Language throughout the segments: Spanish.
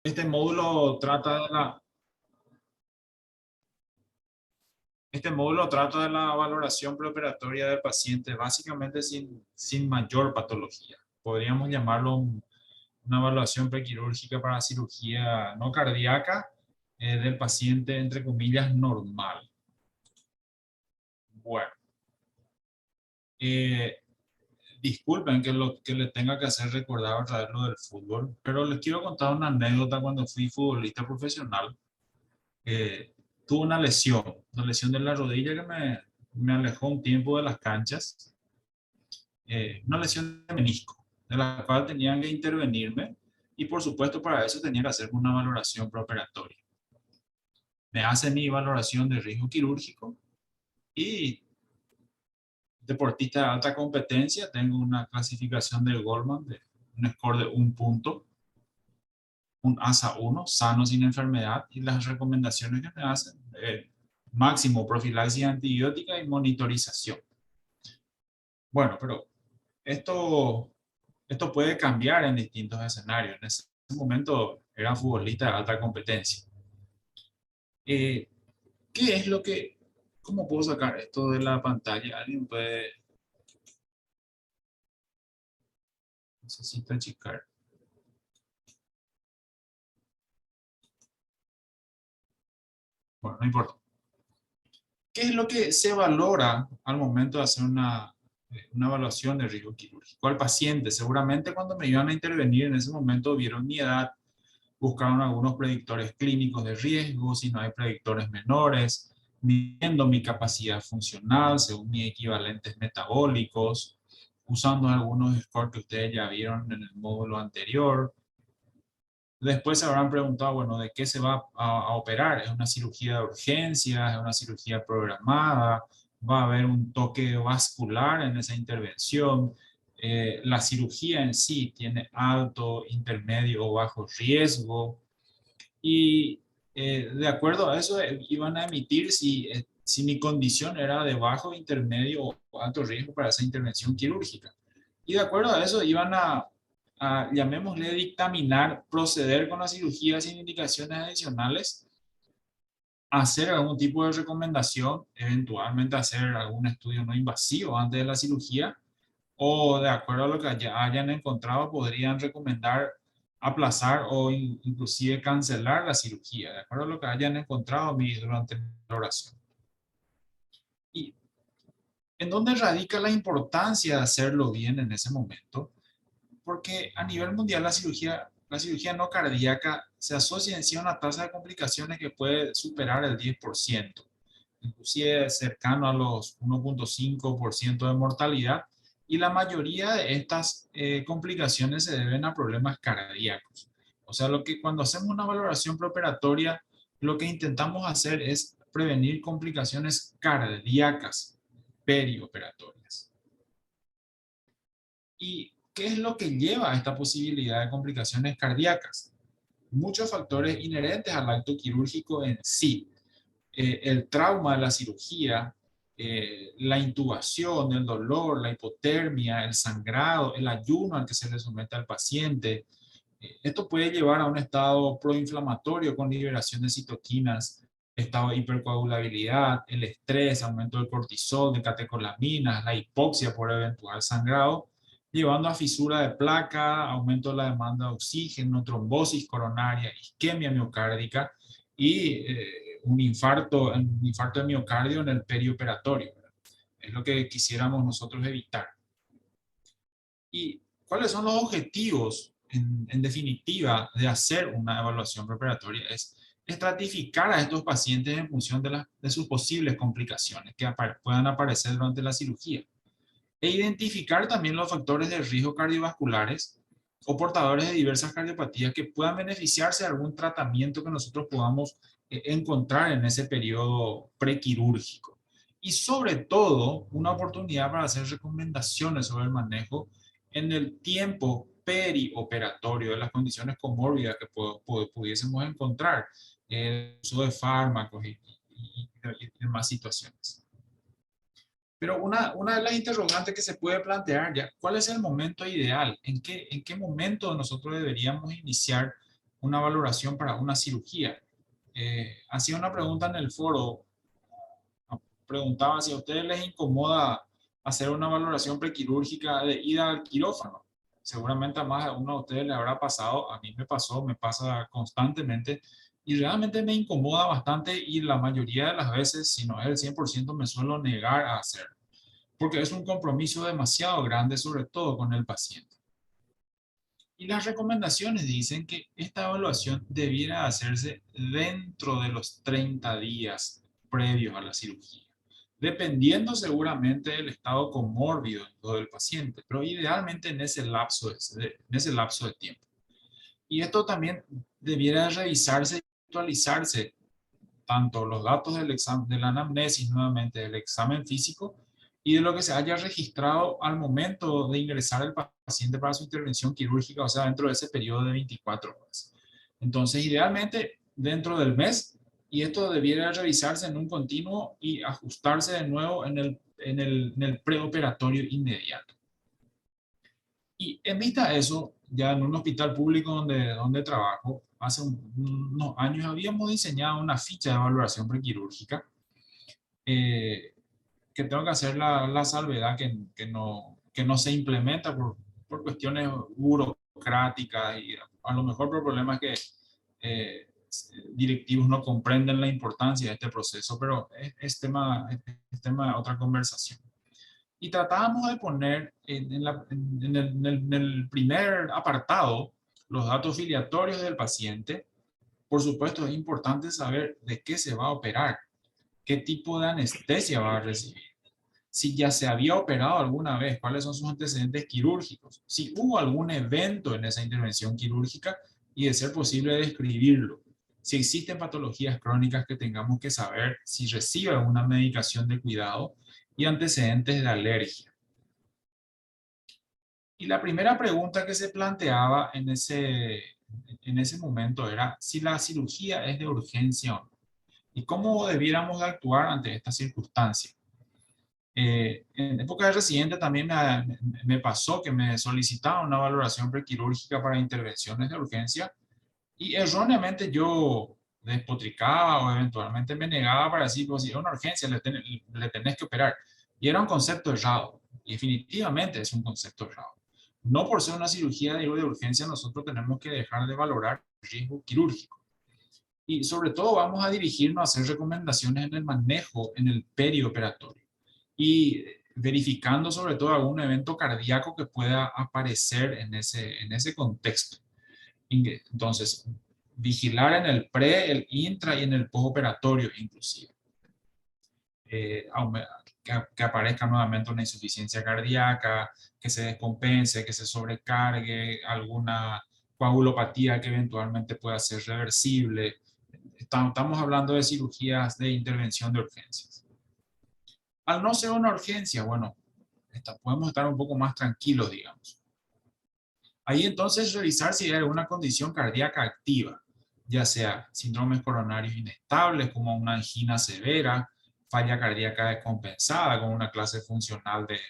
Este módulo trata de la, este módulo trata de la valoración preoperatoria del paciente, básicamente sin mayor patología. Podríamos llamarlo una evaluación prequirúrgica para cirugía no cardíaca del paciente, entre comillas, normal. Bueno, eh, disculpen que le tenga que hacer recordar otra vez lo del fútbol, pero les quiero contar una anécdota cuando fui futbolista profesional. Tuve una lesión de la rodilla que me alejó un tiempo de las canchas, una lesión de menisco, de la cual tenían que intervenirme y por supuesto para eso tenía que hacerme una valoración preoperatoria. Me hacen mi valoración de riesgo quirúrgico y deportista de alta competencia, tengo una clasificación del Goldman de un score de un punto, un ASA 1, sano sin enfermedad, y las recomendaciones que me hacen, máximo profilaxis antibiótica y monitorización. Bueno, pero esto, esto puede cambiar en distintos escenarios. En ese momento era futbolista de alta competencia. Eh, ¿Qué es lo que, cómo puedo sacar esto de la pantalla? ¿Alguien puede, necesito checar? Bueno, no importa. ¿Qué es lo que se valora al momento de hacer una evaluación de riesgo quirúrgico al paciente? Seguramente cuando me iban a intervenir en ese momento vieron mi edad, buscaron algunos predictores clínicos de riesgo, si no hay predictores menores, midiendo mi capacidad funcional según mis equivalentes metabólicos, usando algunos scores que ustedes ya vieron en el módulo anterior. Después se habrán preguntado, bueno, ¿de qué se va a operar? ¿Es una cirugía de urgencia? ¿Es una cirugía programada? ¿Va a haber un toque vascular en esa intervención? La cirugía en sí tiene alto, intermedio o bajo riesgo. Y de acuerdo a eso iban a emitir si mi condición era de bajo, intermedio o alto riesgo para esa intervención quirúrgica. Y de acuerdo a eso iban llamémosle, dictaminar, proceder con la cirugía sin indicaciones adicionales, hacer algún tipo de recomendación, eventualmente hacer algún estudio no invasivo antes de la cirugía, o de acuerdo a lo que hayan encontrado, podrían recomendar aplazar o inclusive cancelar la cirugía, de acuerdo a lo que hayan encontrado durante la oración. ¿Y en dónde radica la importancia de hacerlo bien en ese momento? Porque a nivel mundial la cirugía no cardíaca se asocia en sí a una tasa de complicaciones que puede superar el 10%, inclusive cercano a los 1,5% de mortalidad, y la mayoría de estas complicaciones se deben a problemas cardíacos. O sea, lo que cuando hacemos una valoración preoperatoria, lo que intentamos hacer es prevenir complicaciones cardíacas perioperatorias. ¿Y qué es lo que lleva a esta posibilidad de complicaciones cardíacas? Muchos factores inherentes al acto quirúrgico en sí. El trauma de la cirugía, la intubación, el dolor, la hipotermia, el sangrado, el ayuno al que se le somete al paciente. Esto puede llevar a un estado proinflamatorio con liberación de citoquinas, estado de hipercoagulabilidad, el estrés, aumento del cortisol, de catecolaminas, la hipoxia por eventual sangrado, llevando a fisura de placa, aumento de la demanda de oxígeno, trombosis coronaria, isquemia miocárdica y un infarto de miocardio en el perioperatorio. ¿Verdad? Es lo que quisiéramos nosotros evitar. ¿Y cuáles son los objetivos, en definitiva, de hacer una evaluación preparatoria? Es estratificar a estos pacientes en función de sus posibles complicaciones que puedan aparecer durante la cirugía e identificar también los factores de riesgo cardiovasculares o portadores de diversas cardiopatías que puedan beneficiarse de algún tratamiento que nosotros podamos encontrar en ese periodo prequirúrgico. Y sobre todo, una oportunidad para hacer recomendaciones sobre el manejo en el tiempo perioperatorio de las condiciones comórbidas que pudiésemos encontrar, el uso de fármacos y demás situaciones. Pero una de las interrogantes que se puede plantear ya, ¿cuál es el momento ideal? En qué momento nosotros deberíamos iniciar una valoración para una cirugía. Hacía una pregunta en el foro, preguntaba si a ustedes les incomoda hacer una valoración prequirúrgica de ida al quirófano. Seguramente a más de uno de ustedes le habrá pasado, a mí me pasó, me pasa constantemente y realmente me incomoda bastante y la mayoría de las veces, si no es el 100%, me suelo negar a hacerlo, porque es un compromiso demasiado grande, sobre todo con el paciente. Y las recomendaciones dicen que esta evaluación debiera hacerse dentro de los 30 días previos a la cirugía, dependiendo seguramente del estado comórbido del paciente, pero idealmente en ese lapso de tiempo. Y esto también debiera revisarse y actualizarse tanto los datos del examen, de la anamnesis, nuevamente del examen físico, y de lo que se haya registrado al momento de ingresar el paciente para su intervención quirúrgica, o sea, dentro de ese periodo de 24 horas. Entonces, idealmente, dentro del mes, y esto debiera revisarse en un continuo y ajustarse de nuevo en el preoperatorio inmediato. Y en vista de eso, ya en un hospital público donde trabajo, hace unos años habíamos diseñado una ficha de valoración prequirúrgica, eh, que tengo que hacer la salvedad que no se implementa por cuestiones burocráticas y a lo mejor por problemas que eh, directivos no comprenden la importancia de este proceso, pero es tema de otra conversación. Y tratábamos de poner en el primer apartado los datos filiatorios del paciente. Por supuesto, es importante saber de qué se va a operar, qué tipo de anestesia va a recibir, si ya se había operado alguna vez, cuáles son sus antecedentes quirúrgicos, si hubo algún evento en esa intervención quirúrgica y de ser posible describirlo, si existen patologías crónicas que tengamos que saber, si recibe alguna medicación de cuidado y antecedentes de alergia. Y la primera pregunta que se planteaba en ese momento era si la cirugía es de urgencia o no y cómo debiéramos actuar ante esta circunstancia. En época de residente también me pasó que me solicitaban una valoración prequirúrgica para intervenciones de urgencia y erróneamente yo despotricaba o eventualmente me negaba para decir, pues si es una urgencia le tenés que operar. Y era un concepto errado, y definitivamente es un concepto errado. No por ser una cirugía de urgencia nosotros tenemos que dejar de valorar el riesgo quirúrgico. Y sobre todo vamos a dirigirnos a hacer recomendaciones en el manejo, en el perioperatorio. Y verificando sobre todo algún evento cardíaco que pueda aparecer en ese contexto. Entonces, vigilar en el pre, el intra y en el postoperatorio inclusive. Que aparezca nuevamente una insuficiencia cardíaca, que se descompense, que se sobrecargue, alguna coagulopatía que eventualmente pueda ser reversible. Estamos hablando de cirugías de intervención de urgencias. Al no ser una urgencia, bueno, podemos estar un poco más tranquilos, digamos. Ahí entonces revisar si hay alguna condición cardíaca activa, ya sea síndromes coronarios inestables como una angina severa, falla cardíaca descompensada con una clase funcional de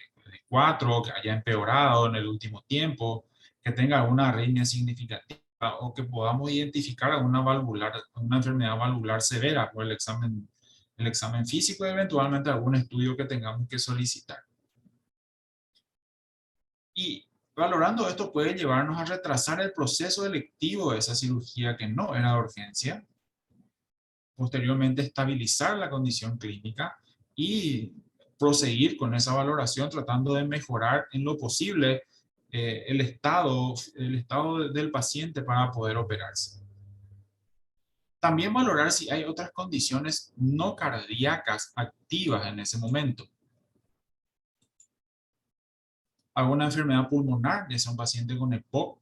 4, que haya empeorado en el último tiempo, que tenga alguna arritmia significativa o que podamos identificar una enfermedad valvular severa por el examen físico y eventualmente algún estudio que tengamos que solicitar. Y valorando esto puede llevarnos a retrasar el proceso electivo de esa cirugía que no era de urgencia, posteriormente estabilizar la condición clínica y proseguir con esa valoración tratando de mejorar en lo posible el estado del paciente para poder operarse. También valorar si hay otras condiciones no cardíacas activas en ese momento. Alguna enfermedad pulmonar, ya sea un paciente con EPOC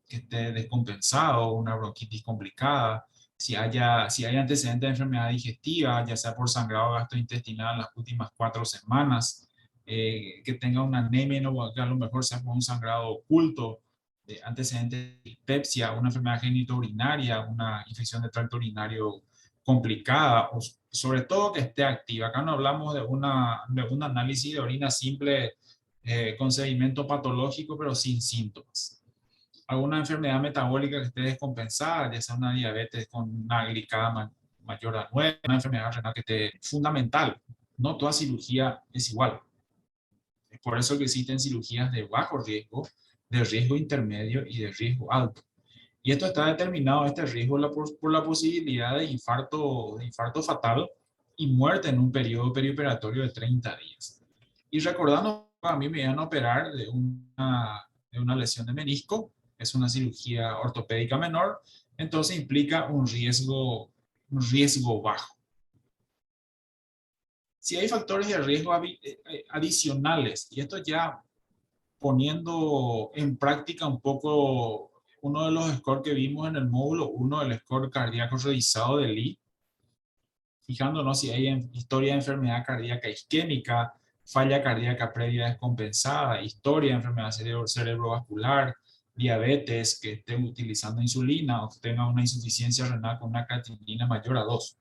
que esté descompensado, una bronquitis complicada, si hay antecedentes de enfermedad digestiva, ya sea por sangrado gastrointestinal en las últimas 4 semanas, que tenga una anemia, no, que a lo mejor sea por un sangrado oculto, antecedentes de dispepsia, una enfermedad genitourinaria, una infección de tracto urinario complicada, o sobre todo que esté activa. Acá no hablamos de un análisis de orina simple con seguimiento patológico, pero sin síntomas. alguna enfermedad metabólica que esté descompensada, ya sea una diabetes con una glicada mayor a 9, una enfermedad renal que esté fundamental. No toda cirugía es igual. Es por eso que existen cirugías de bajo riesgo, de riesgo intermedio y de riesgo alto. Y esto está determinado, este riesgo, por la posibilidad de infarto fatal y muerte en un periodo perioperatorio de 30 días. Y recordando, a mí me iban a operar de una lesión de menisco, es una cirugía ortopédica menor, entonces implica un riesgo bajo. Si hay factores de riesgo adicionales, y esto ya poniendo en práctica un poco uno de los scores que vimos en el módulo 1, el score cardíaco revisado de Lee, fijándonos si hay historia de enfermedad cardíaca isquémica, falla cardíaca previa descompensada, historia de enfermedad cerebrovascular, diabetes, que esté utilizando insulina o que tenga una insuficiencia renal con una creatinina mayor a 2.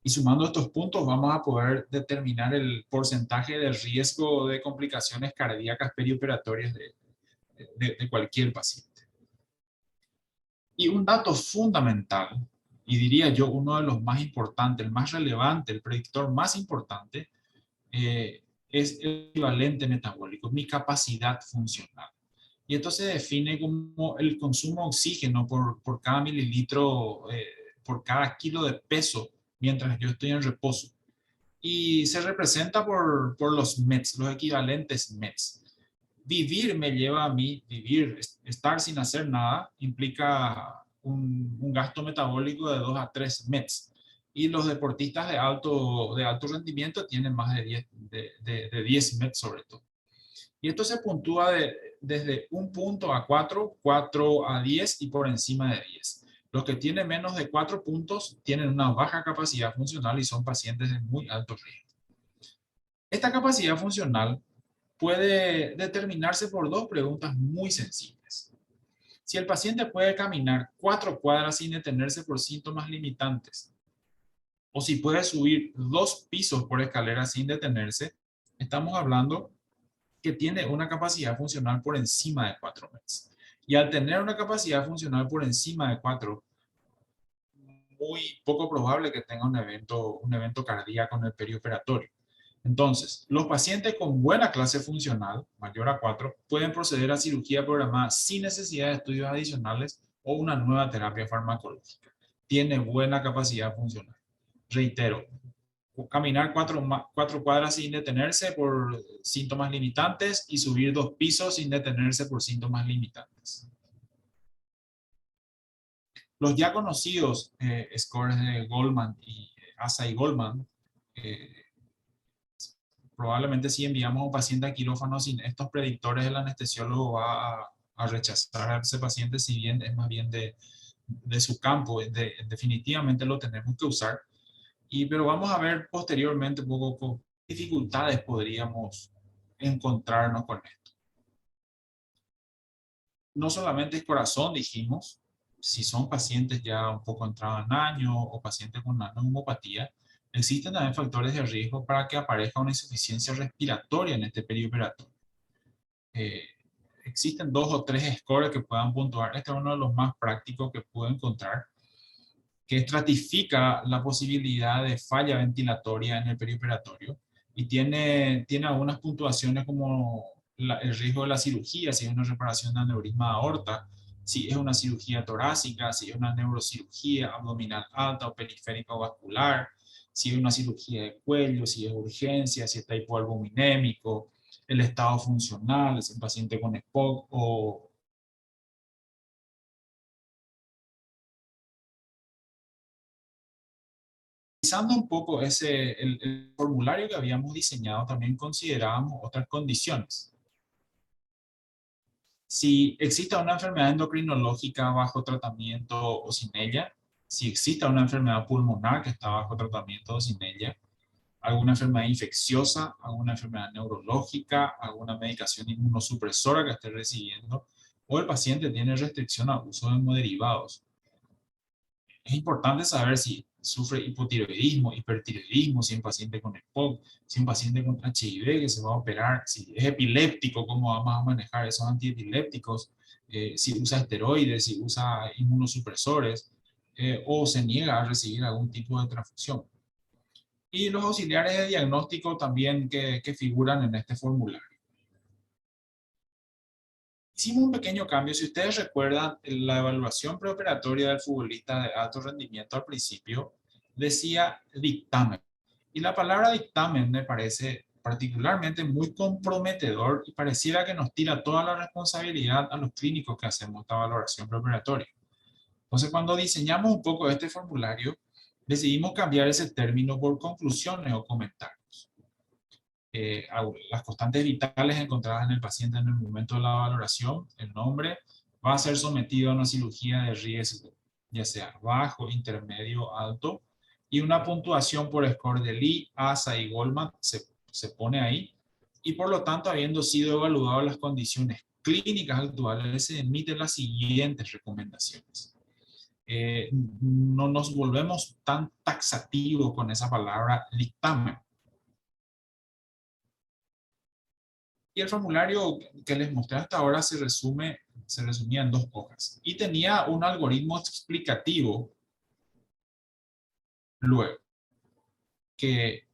Y sumando estos puntos vamos a poder determinar el porcentaje de riesgo de complicaciones cardíacas perioperatorias de cualquier paciente. Y un dato fundamental, y diría yo uno de los más importantes, el más relevante, el predictor más importante, es el equivalente metabólico, mi capacidad funcional. Y esto se define como el consumo de oxígeno por cada mililitro, por cada kilo de peso mientras yo estoy en reposo. Y se representa por los METs, los equivalentes METs. Vivir me lleva a mí, estar sin hacer nada, implica un gasto metabólico de 2 a 3 METs. Y los deportistas de alto rendimiento tienen más de 10 METs sobre todo. Y esto se puntúa desde un punto a 4, 4 a 10 y por encima de 10. Los que tienen menos de 4 puntos tienen una baja capacidad funcional y son pacientes de muy alto riesgo. Esta capacidad funcional puede determinarse por dos preguntas muy sencillas. Si el paciente puede caminar 4 cuadras sin detenerse por síntomas limitantes, o si puede subir 2 pisos por escalera sin detenerse, estamos hablando que tiene una capacidad funcional por encima de 4 METs. Y al tener una capacidad funcional por encima de 4, muy poco probable que tenga un evento cardíaco en el perioperatorio. Entonces, los pacientes con buena clase funcional, mayor a 4, pueden proceder a cirugía programada sin necesidad de estudios adicionales o una nueva terapia farmacológica. Tiene buena capacidad funcional. Reitero, caminar 4 cuadras sin detenerse por síntomas limitantes y subir 2 pisos sin detenerse por síntomas limitantes. Los ya conocidos scores de Goldman y Asa y Goldman, probablemente si enviamos a un paciente a quirófano sin estos predictores, el anestesiólogo va a rechazar a ese paciente, si bien es más bien de su campo, definitivamente lo tenemos que usar. Pero vamos a ver posteriormente un poco con dificultades podríamos encontrarnos con esto. No solamente el corazón, dijimos, si son pacientes ya un poco entrados en año o pacientes con una neumopatía, existen también factores de riesgo para que aparezca una insuficiencia respiratoria en este perioperatorio. Existen 2 o 3 scores que puedan puntuar. Este es uno de los más prácticos que puedo encontrar, que estratifica la posibilidad de falla ventilatoria en el perioperatorio y tiene algunas puntuaciones como el riesgo de la cirugía, si es una reparación de aneurisma de aorta, si es una cirugía torácica, si es una neurocirugía abdominal alta o periférica o vascular, si es una cirugía de cuello, si es urgencia, si está hipoalbuminémico, el estado funcional, es un paciente con EPOC o revisando un poco el formulario que habíamos diseñado, también considerábamos otras condiciones. Si existe una enfermedad endocrinológica bajo tratamiento o sin ella, si existe una enfermedad pulmonar que está bajo tratamiento o sin ella, alguna enfermedad infecciosa, alguna enfermedad neurológica, alguna medicación inmunosupresora que esté recibiendo, o el paciente tiene restricción a uso de hemoderivados. Es importante saber si sufre hipotiroidismo, hipertiroidismo, si es un paciente con EPOC, si es un paciente con HIV que se va a operar, si es epiléptico, cómo vamos a manejar esos antiepilépticos, si usa esteroides, si usa inmunosupresores, o se niega a recibir algún tipo de transfusión. Y los auxiliares de diagnóstico también que figuran en este formulario. Hicimos un pequeño cambio. Si ustedes recuerdan, la evaluación preoperatoria del futbolista de alto rendimiento al principio decía dictamen. Y la palabra dictamen me parece particularmente muy comprometedor y pareciera que nos tira toda la responsabilidad a los clínicos que hacemos esta valoración preoperatoria. Entonces, cuando diseñamos un poco este formulario, decidimos cambiar ese término por conclusiones o comentarios. Las constantes vitales encontradas en el paciente en el momento de la valoración, el nombre, va a ser sometido a una cirugía de riesgo, ya sea bajo, intermedio, alto, y una puntuación por score de Lee, ASA y Goldman se pone ahí, y por lo tanto, habiendo sido evaluadas las condiciones clínicas actuales, se emiten las siguientes recomendaciones. No nos volvemos tan taxativos con esa palabra dictamen. Y el formulario que les mostré hasta ahora se resumía en 2 hojas. Y tenía un algoritmo explicativo luego, que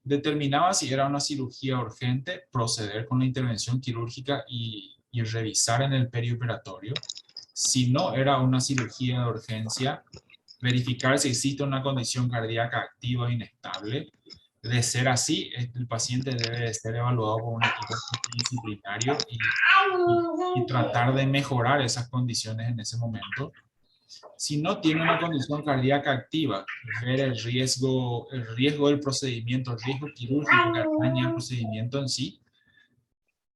determinaba si era una cirugía urgente, proceder con la intervención quirúrgica y revisar en el perioperatorio. Si no era una cirugía de urgencia, verificar si existe una condición cardíaca activa o inestable. De ser así, el paciente debe ser evaluado por un equipo multidisciplinario y tratar de mejorar esas condiciones en ese momento. Si no tiene una condición cardíaca activa, ver el riesgo del procedimiento, el riesgo quirúrgico que acompaña el procedimiento en sí.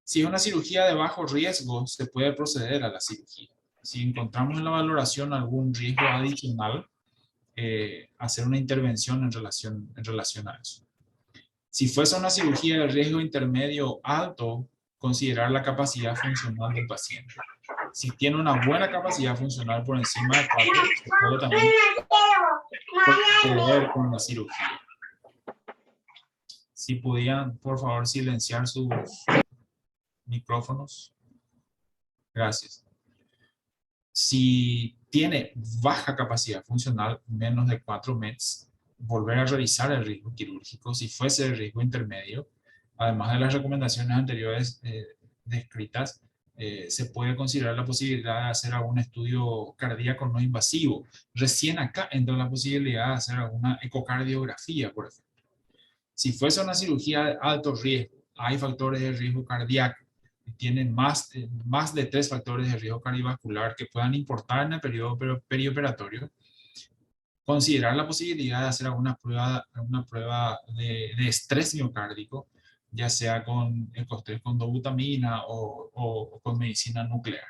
Si es una cirugía de bajo riesgo, se puede proceder a la cirugía. Si encontramos en la valoración algún riesgo adicional, hacer una intervención en relación a eso. Si fuese una cirugía de riesgo intermedio alto, considerar la capacidad funcional del paciente. Si tiene una buena capacidad funcional por encima de 4, se puede también proceder con la cirugía. Si podían, por favor, silenciar sus micrófonos. Gracias. Si tiene baja capacidad funcional, menos de 4 METs, volver a revisar el riesgo quirúrgico. Si fuese el riesgo intermedio, además de las recomendaciones anteriores descritas, se puede considerar la posibilidad de hacer algún estudio cardíaco no invasivo. Recién acá entra la posibilidad de hacer alguna ecocardiografía, por ejemplo. Si fuese una cirugía de alto riesgo, hay factores de riesgo cardíaco, tienen más de 3 factores de riesgo cardiovascular que puedan importar en el periodo perioperatorio, considerar la posibilidad de hacer alguna prueba de estrés miocárdico, ya sea con ecostrés con dobutamina o con medicina nuclear.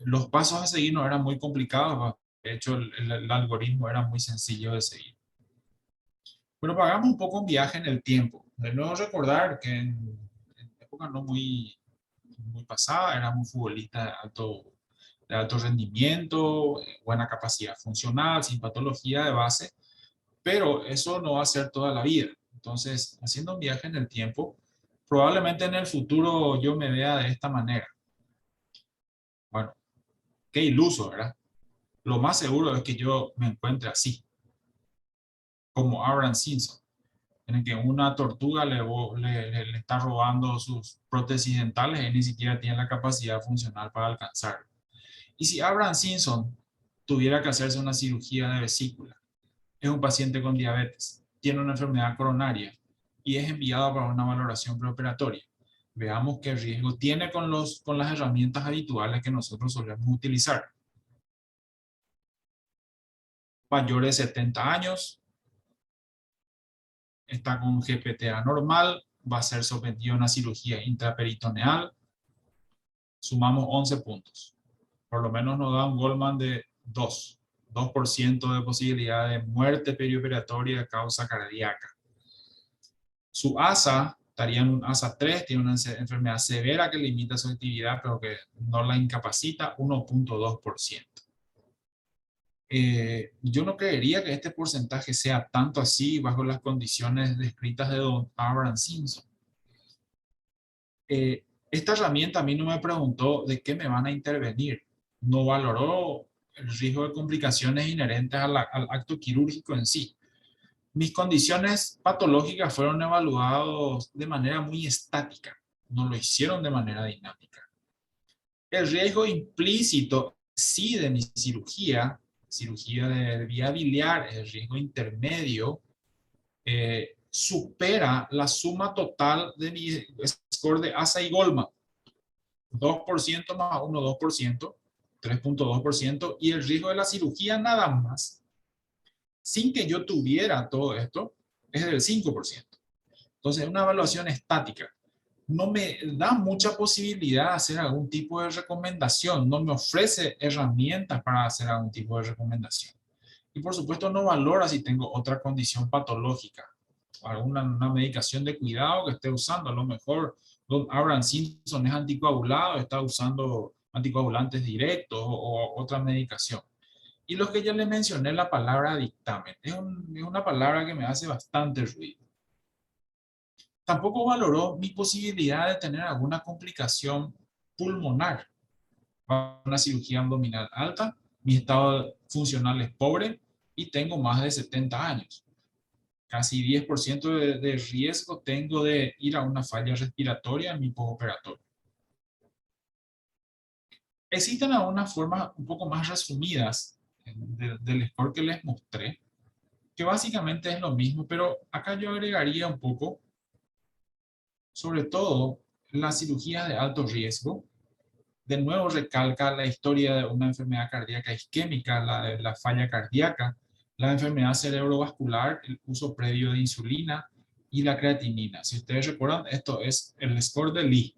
Los pasos a seguir no eran muy complicados, de hecho el algoritmo era muy sencillo de seguir. Pero hagamos un poco un viaje en el tiempo. De nuevo recordar que en época no muy pasada éramos futbolistas de alto rendimiento, buena capacidad funcional, sin patología de base, pero eso no va a ser toda la vida. Entonces, haciendo un viaje en el tiempo, probablemente en el futuro yo me vea de esta manera. Bueno, qué iluso, ¿verdad? Lo más seguro es que yo me encuentre así, como Abraham Simpson, en el que una tortuga le está robando sus prótesis dentales y ni siquiera tiene la capacidad funcional para alcanzarlo. Y si Abraham Simpson tuviera que hacerse una cirugía de vesícula, es un paciente con diabetes, tiene una enfermedad coronaria y es enviado para una valoración preoperatoria, veamos qué riesgo tiene con las herramientas habituales que nosotros solemos utilizar. Mayor de 70 años, está con GPTA normal, va a ser sometido a una cirugía intraperitoneal, sumamos 11 puntos. Por lo menos nos da un Goldman de 2% de posibilidad de muerte perioperatoria de causa cardíaca. Su ASA estaría en un ASA 3, tiene una enfermedad severa que limita su actividad, pero que no la incapacita, 1.2%. Yo no creería que este porcentaje sea tanto así bajo las condiciones descritas de don Abraham Simpson. Esta herramienta a mí no me preguntó de qué me van a intervenir, no valoró el riesgo de complicaciones inherentes al acto quirúrgico en sí. Mis condiciones patológicas fueron evaluadas de manera muy estática, no lo hicieron de manera dinámica. El riesgo implícito, sí, de mi cirugía de vía biliar, el riesgo intermedio, supera la suma total de mi score de ASA y Goldman. 2% más 1, 2%, 3.2%, y el riesgo de la cirugía nada más, sin que yo tuviera todo esto, es del 5%. Entonces, es una evaluación estática. No me da mucha posibilidad de hacer algún tipo de recomendación, no me ofrece herramientas para hacer algún tipo de recomendación. Y por supuesto no valora si tengo otra condición patológica, alguna una medicación de cuidado que esté usando. A lo mejor don Abraham Simpson es anticoagulado, está usando anticoagulantes directos o otra medicación. Y los que ya le mencioné, la palabra dictamen, es una palabra que me hace bastante ruido. Tampoco valoró mi posibilidad de tener alguna complicación pulmonar, una cirugía abdominal alta, mi estado funcional es pobre y tengo más de 70 años. Casi 10% de riesgo tengo de ir a una falla respiratoria en mi postoperatorio. Existen algunas formas un poco más resumidas del score que les mostré, que básicamente es lo mismo, pero acá yo agregaría un poco, sobre todo, la cirugía de alto riesgo. De nuevo recalca la historia de una enfermedad cardíaca isquémica, la falla cardíaca, la enfermedad cerebrovascular, el uso previo de insulina y la creatinina. Si ustedes recuerdan, esto es el score de Lee,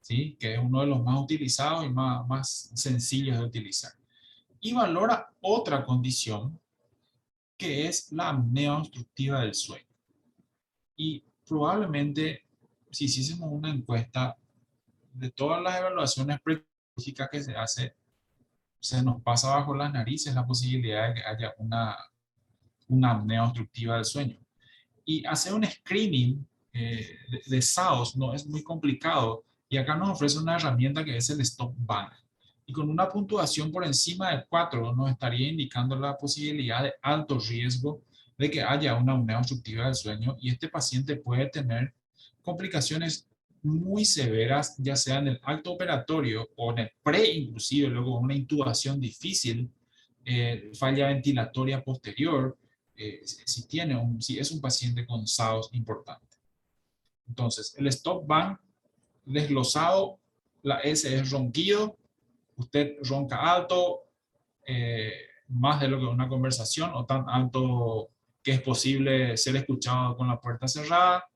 ¿sí? Que es uno de los más utilizados y más sencillos de utilizar. Y valora otra condición que es la apnea obstructiva del sueño. Y probablemente, si hiciésemos una encuesta de todas las evaluaciones prequirúrgicas que se hace, se nos pasa bajo las narices la posibilidad de que haya una apnea obstructiva del sueño. Y hacer un screening de SAOS no es muy complicado, y acá nos ofrece una herramienta que es el Stop Bang. Y con una puntuación por encima de 4 nos estaría indicando la posibilidad de alto riesgo de que haya una apnea obstructiva del sueño, y este paciente puede tener complicaciones muy severas, ya sea en el acto operatorio o en el pre, inclusive luego una intubación difícil, falla ventilatoria posterior, si es un paciente con SAOS importante. Entonces, el stop bang desglosado, la S es ronquido, usted ronca alto, eh, más de lo que una conversación, o tan alto que es posible ser escuchado con la puerta cerrada,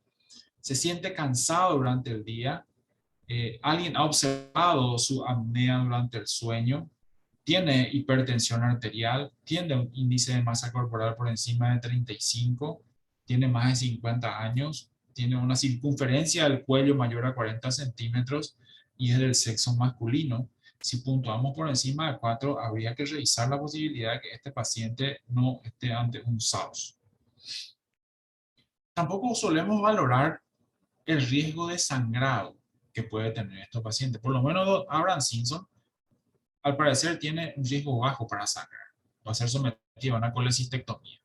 se siente cansado durante el día, alguien ha observado su apnea durante el sueño, tiene hipertensión arterial, tiene un índice de masa corporal por encima de 35, tiene más de 50 años, tiene una circunferencia del cuello mayor a 40 centímetros y es del sexo masculino. Si puntuamos por encima de 4, habría que revisar la posibilidad de que este paciente no esté ante un SAOS. Tampoco solemos valorar el riesgo de sangrado que puede tener estos pacientes. Por lo menos Abraham Simpson, al parecer, tiene un riesgo bajo para sangrar. Va a ser sometido a una colecistectomía.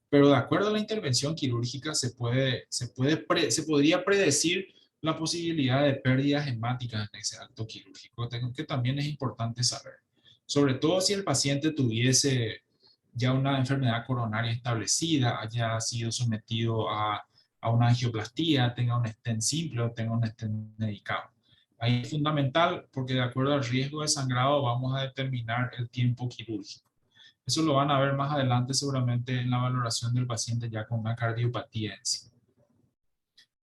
Pero de acuerdo a la intervención quirúrgica, se podría predecir la posibilidad de pérdidas hemáticas en ese acto quirúrgico, que también es importante saber. Sobre todo si el paciente tuviese ya una enfermedad coronaria establecida, haya sido sometido a una angioplastía, tenga un stent simple o tenga un stent medicado. Ahí es fundamental, porque de acuerdo al riesgo de sangrado vamos a determinar el tiempo quirúrgico. Eso lo van a ver más adelante seguramente en la valoración del paciente ya con una cardiopatía en sí.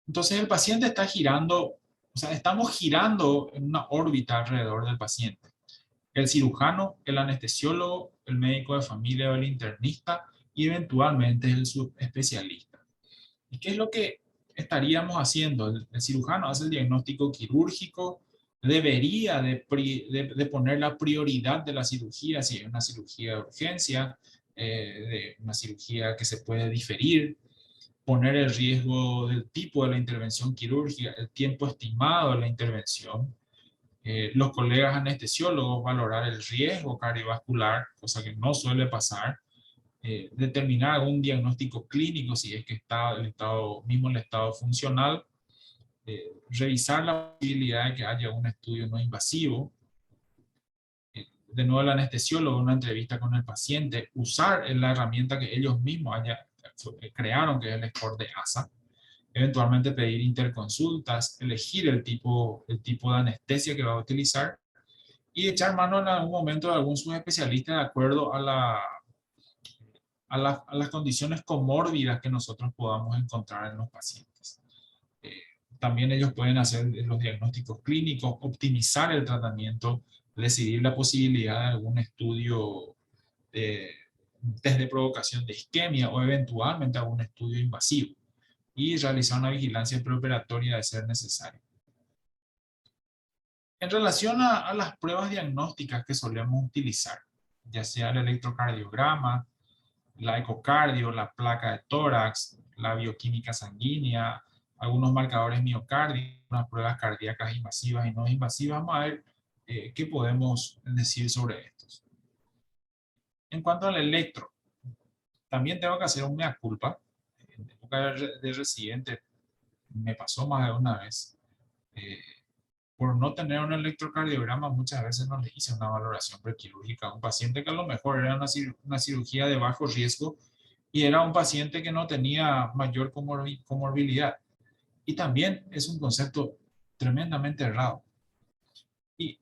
Entonces el paciente está girando, o sea, estamos girando en una órbita alrededor del paciente. El cirujano, el anestesiólogo, el médico de familia o el internista, y eventualmente el subespecialista. ¿Y qué es lo que estaríamos haciendo? El cirujano hace el diagnóstico quirúrgico, debería de poner la prioridad de la cirugía, si hay una cirugía de urgencia, de una cirugía que se puede diferir, poner el riesgo del tipo de la intervención quirúrgica, el tiempo estimado de la intervención, los colegas anestesiólogos valorar el riesgo cardiovascular, cosa que no suele pasar, determinar algún diagnóstico clínico si es que está mismo el estado funcional, revisar la posibilidad de que haya un estudio no invasivo, de nuevo el anestesiólogo, una entrevista con el paciente, usar la herramienta que ellos mismos crearon, que es el score de ASA, eventualmente pedir interconsultas, elegir el tipo de anestesia que va a utilizar y echar mano en algún momento de algún subespecialista de acuerdo a las condiciones comórbidas que nosotros podamos encontrar en los pacientes. También ellos pueden hacer los diagnósticos clínicos, optimizar el tratamiento, decidir la posibilidad de algún estudio test de provocación de isquemia o eventualmente algún estudio invasivo y realizar una vigilancia preoperatoria de ser necesario. En relación a las pruebas diagnósticas que solemos utilizar, ya sea el electrocardiograma, la ecocardio, la placa de tórax, la bioquímica sanguínea, algunos marcadores miocárdios, unas pruebas cardíacas invasivas y no invasivas, vamos a ver qué podemos decir sobre estos. En cuanto al electro, también tengo que hacer un mea culpa. En época de residente me pasó más de una vez. Por no tener un electrocardiograma, muchas veces no le hice una valoración prequirúrgica a un paciente que a lo mejor era una cirugía de bajo riesgo y era un paciente que no tenía mayor comorbilidad. Y también es un concepto tremendamente errado. Y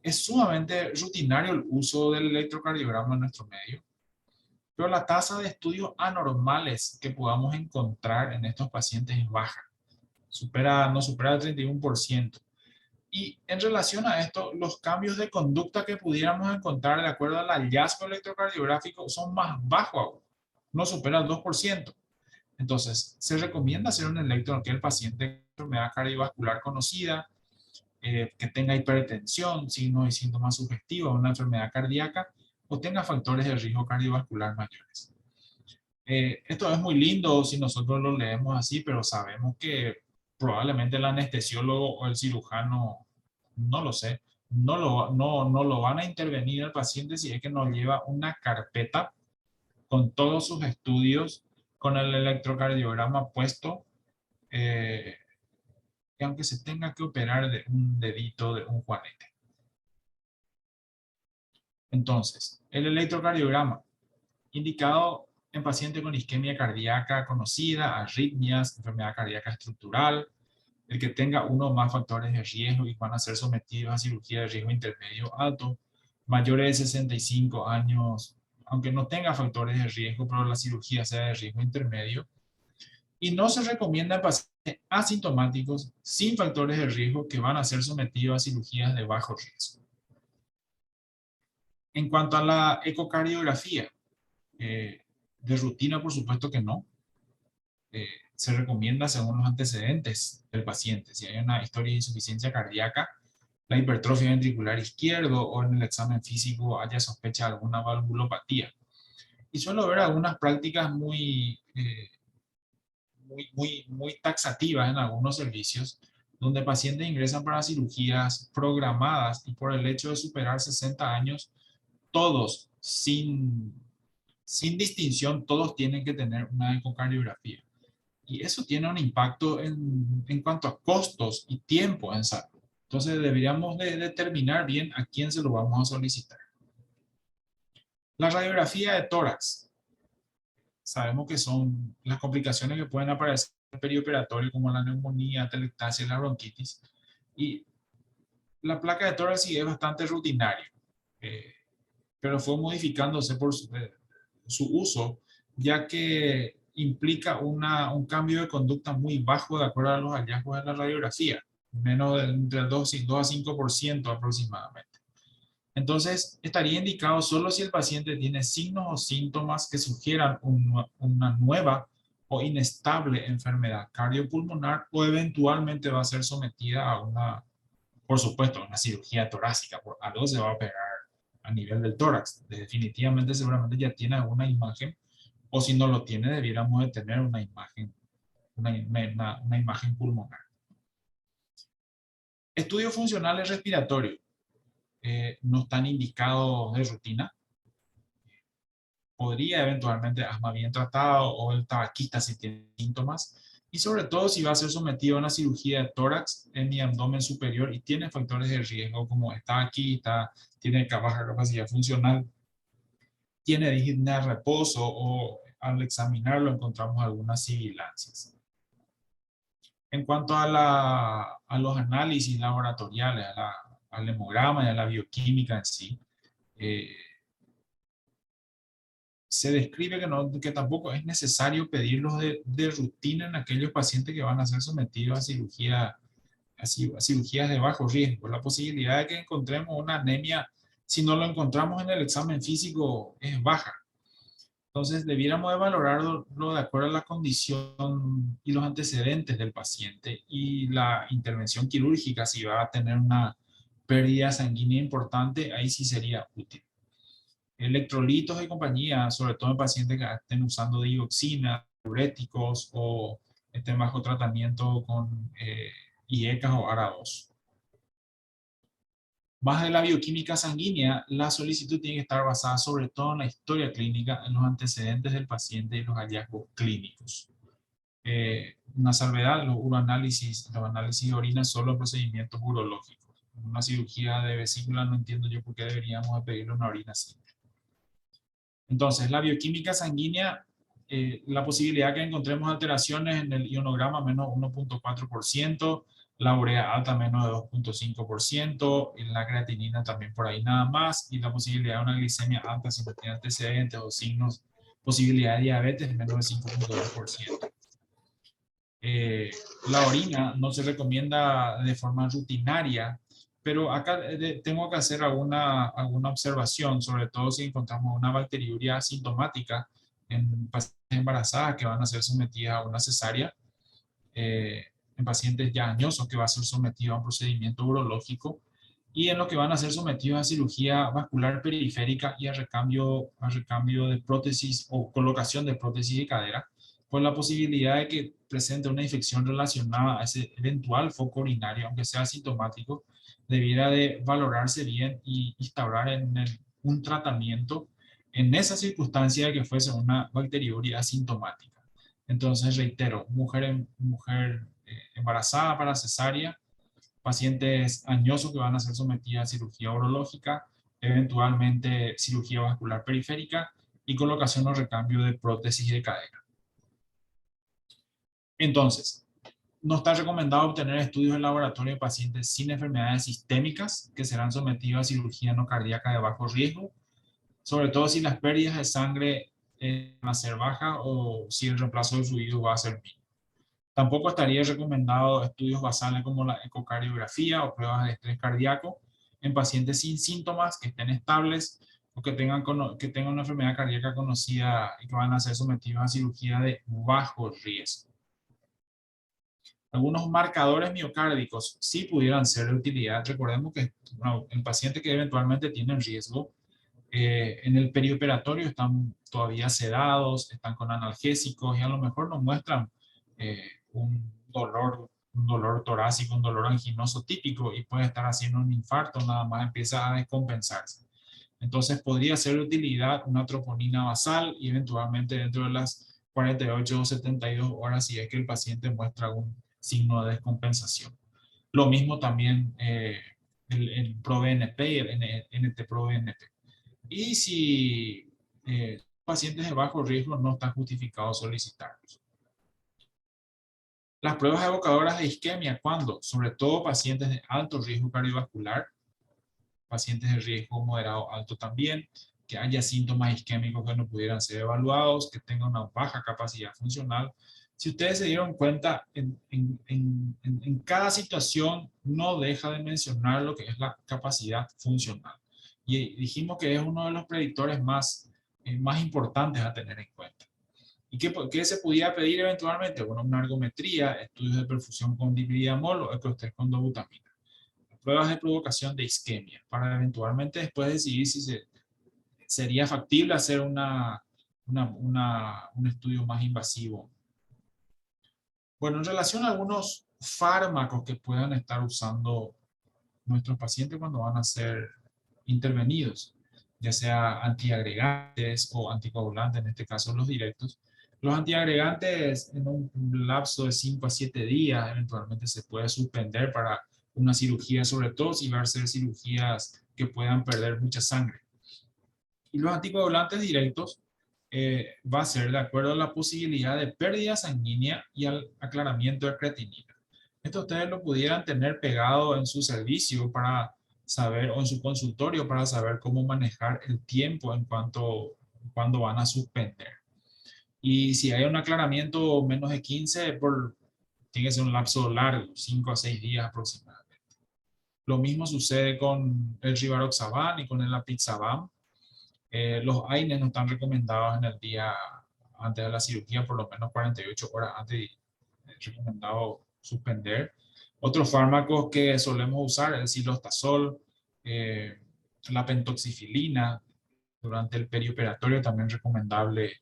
es sumamente rutinario el uso del electrocardiograma en nuestro medio, pero la tasa de estudios anormales que podamos encontrar en estos pacientes es baja. No supera el 31%. Y en relación a esto, los cambios de conducta que pudiéramos encontrar de acuerdo al hallazgo electrocardiográfico son más bajos aún, no supera el 2%. Entonces, se recomienda hacer un electro en aquel paciente con enfermedad cardiovascular conocida, que tenga hipertensión, signos y síntomas sugestivos, una enfermedad cardíaca o tenga factores de riesgo cardiovascular mayores. Esto es muy lindo si nosotros lo leemos así, pero sabemos que probablemente el anestesiólogo o el cirujano, no lo sé, no lo van a intervenir al paciente si es que no lleva una carpeta con todos sus estudios, con el electrocardiograma puesto, y aunque se tenga que operar de un dedito de un juanete. Entonces, el electrocardiograma, indicado en pacientes con isquemia cardíaca conocida, arritmias, enfermedad cardíaca estructural, el que tenga uno o más factores de riesgo y van a ser sometidos a cirugía de riesgo intermedio alto, mayores de 65 años, aunque no tenga factores de riesgo, pero la cirugía sea de riesgo intermedio. Y no se recomienda en pacientes asintomáticos sin factores de riesgo que van a ser sometidos a cirugías de bajo riesgo. En cuanto a la ecocardiografía, de rutina, por supuesto que no. Se recomienda según los antecedentes del paciente. Si hay una historia de insuficiencia cardíaca, la hipertrofia ventricular izquierdo o en el examen físico haya sospecha de alguna valvulopatía. Y suelo ver algunas prácticas muy taxativas en algunos servicios, donde pacientes ingresan para cirugías programadas y por el hecho de superar 60 años, todos, sin distinción, todos tienen que tener una ecocardiografía. Y eso tiene un impacto en cuanto a costos y tiempo en salud. Entonces deberíamos de determinar bien a quién se lo vamos a solicitar. La radiografía de tórax. Sabemos que son las complicaciones que pueden aparecer en el perioperatorio, como la neumonía, atelectasia y la bronquitis. Y la placa de tórax sí es bastante rutinaria, pero fue modificándose por su uso, ya que implica un cambio de conducta muy bajo de acuerdo a los hallazgos de la radiografía, menos entre 2 a 5% aproximadamente. Entonces, estaría indicado solo si el paciente tiene signos o síntomas que sugieran una nueva o inestable enfermedad cardiopulmonar o eventualmente va a ser sometida Por supuesto, una cirugía torácica, por algo se va a operar a nivel del tórax. Definitivamente, seguramente ya tiene alguna imagen, o si no lo tiene, debiéramos de tener una imagen, una imagen pulmonar. Estudios funcionales respiratorios no están indicados de rutina. Podría eventualmente asma bien tratado o el tabaquista si tiene síntomas. Y sobre todo si va a ser sometido a una cirugía de tórax en mi abdomen superior y tiene factores de riesgo como está aquí, tiene baja capacidad funcional, tiene disnea de reposo o al examinarlo encontramos algunas sibilancias. En cuanto a los análisis laboratoriales, al hemograma y a la bioquímica en sí, eh, se describe que tampoco es necesario pedirlos de rutina en aquellos pacientes que van a ser sometidos a cirugías de bajo riesgo. La posibilidad de que encontremos una anemia, si no lo encontramos en el examen físico, es baja. Entonces, debiéramos de valorarlo de acuerdo a la condición y los antecedentes del paciente y la intervención quirúrgica, si va a tener una pérdida sanguínea importante, ahí sí sería útil. Electrolitos de compañía, sobre todo en pacientes que estén usando dioxina, diuréticos o estén bajo tratamiento con IECAS o ARA2. Más de la bioquímica sanguínea, la solicitud tiene que estar basada sobre todo en la historia clínica, en los antecedentes del paciente y los hallazgos clínicos. Una salvedad, los análisis de orina solo en procedimientos urológicos. Una cirugía de vesícula no entiendo yo por qué deberíamos pedirle una orina así. Entonces, la bioquímica sanguínea, la posibilidad que encontremos alteraciones en el ionograma menos 1.4%, la urea alta menos de 2.5%, y la creatinina también por ahí nada más, y la posibilidad de una glicemia alta si no tiene antecedentes o signos, posibilidad de diabetes menos de 5.2%. La orina no se recomienda de forma rutinaria, pero acá tengo que hacer alguna observación, sobre todo si encontramos una bacteriuria asintomática en pacientes embarazadas que van a ser sometidas a una cesárea, en pacientes ya añosos que va a ser sometido a un procedimiento urológico y en los que van a ser sometidos a cirugía vascular periférica y a recambio de prótesis o colocación de prótesis de cadera, por la posibilidad de que presente una infección relacionada a ese eventual foco urinario, aunque sea asintomático, debiera de valorarse bien y instaurar un tratamiento en esa circunstancia de que fuese una bacteriuria asintomática. Entonces, reitero, mujer embarazada para cesárea, pacientes añosos que van a ser sometidos a cirugía urológica, eventualmente cirugía vascular periférica y colocación o recambio de prótesis de cadera. Entonces, no está recomendado obtener estudios en laboratorio de pacientes sin enfermedades sistémicas que serán sometidos a cirugía no cardíaca de bajo riesgo, sobre todo si las pérdidas de sangre van a ser bajas o si el reemplazo de fluidos va a ser mínimo. Tampoco estaría recomendado estudios basales como la ecocardiografía o pruebas de estrés cardíaco en pacientes sin síntomas que estén estables o que tengan una enfermedad cardíaca conocida y que van a ser sometidos a cirugía de bajo riesgo. Algunos marcadores miocárdicos sí pudieran ser de utilidad. Recordemos que en pacientes que eventualmente tienen riesgo, en el perioperatorio están todavía sedados, están con analgésicos y a lo mejor nos muestran un dolor torácico, un dolor anginoso típico y puede estar haciendo un infarto, nada más empieza a descompensarse. Entonces podría ser de utilidad una troponina basal y eventualmente dentro de las 48 o 72 horas si es que el paciente muestra algún signo de descompensación. Lo mismo también el ProBNP y el NT-proBNP. Y si pacientes de bajo riesgo no está justificado solicitarlos. Las pruebas evocadoras de isquemia, ¿cuándo? Sobre todo pacientes de alto riesgo cardiovascular, pacientes de riesgo moderado alto también, que haya síntomas isquémicos que no pudieran ser evaluados, que tengan una baja capacidad funcional. Si ustedes se dieron cuenta, en cada situación no deja de mencionar lo que es la capacidad funcional. Y dijimos que es uno de los predictores más importantes a tener en cuenta. ¿Y qué se podía pedir eventualmente? Bueno, una ergometría, estudios de perfusión con dipridamol o ecostés con dobutamina. pruebas de provocación de isquemia, para eventualmente después decidir si sería factible hacer un estudio más invasivo. Bueno, en relación a algunos fármacos que puedan estar usando nuestros pacientes cuando van a ser intervenidos, ya sea antiagregantes o anticoagulantes, en este caso los directos. Los antiagregantes en un lapso de 5 a 7 días eventualmente se puede suspender para una cirugía, sobre todo si va a ser cirugías que puedan perder mucha sangre. Y los anticoagulantes directos va a ser de acuerdo a la posibilidad de pérdida sanguínea y al aclaramiento de creatinina. Esto ustedes lo pudieran tener pegado en su servicio para saber, o en su consultorio para saber cómo manejar el tiempo en cuando van a suspender. Y si hay un aclaramiento menos de 15, tiene que ser un lapso largo, 5 a 6 días aproximadamente. Lo mismo sucede con el Rivaroxaban y con el Apixaban. Los AINES no están recomendados en el día antes de la cirugía, por lo menos 48 horas antes, es recomendado suspender. Otros fármacos que solemos usar, el cilostazol, la pentoxifilina, durante el perioperatorio también es recomendable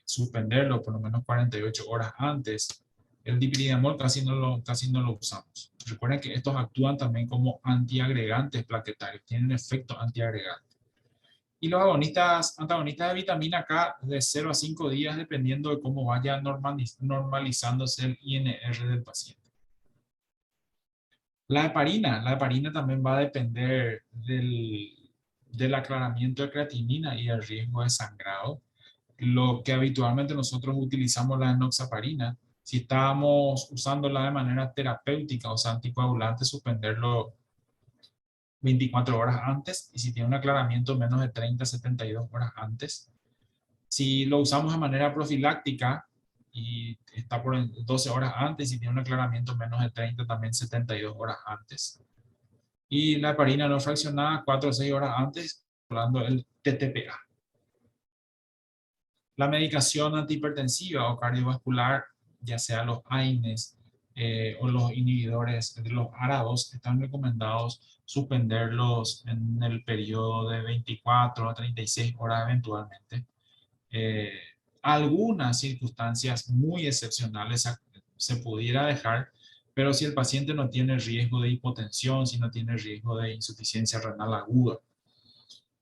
suspenderlo por lo menos 48 horas antes. El dipridamol casi no lo usamos. Recuerden que estos actúan también como antiagregantes plaquetarios, tienen efecto antiagregante. Y los antagonistas de vitamina K de 0 a 5 días dependiendo de cómo vaya normalizándose el INR del paciente. La heparina también va a depender del aclaramiento de creatinina y el riesgo de sangrado. Lo que habitualmente nosotros utilizamos la enoxaparina, si estábamos usándola de manera terapéutica, o sea, anticoagulante, suspenderlo 24 horas antes, y si tiene un aclaramiento menos de 30 a 72 horas antes. Si lo usamos de manera profiláctica y está por 12 horas antes, y tiene un aclaramiento menos de 30, también 72 horas antes. Y la heparina no fraccionada 4 o 6 horas antes, hablando del TTPA. La medicación antihipertensiva o cardiovascular, ya sea los AINES o los inhibidores de los ARA2, están recomendados suspenderlos en el periodo de 24 a 36 horas eventualmente. Algunas circunstancias muy excepcionales se pudiera dejar, pero si el paciente no tiene riesgo de hipotensión, si no tiene riesgo de insuficiencia renal aguda.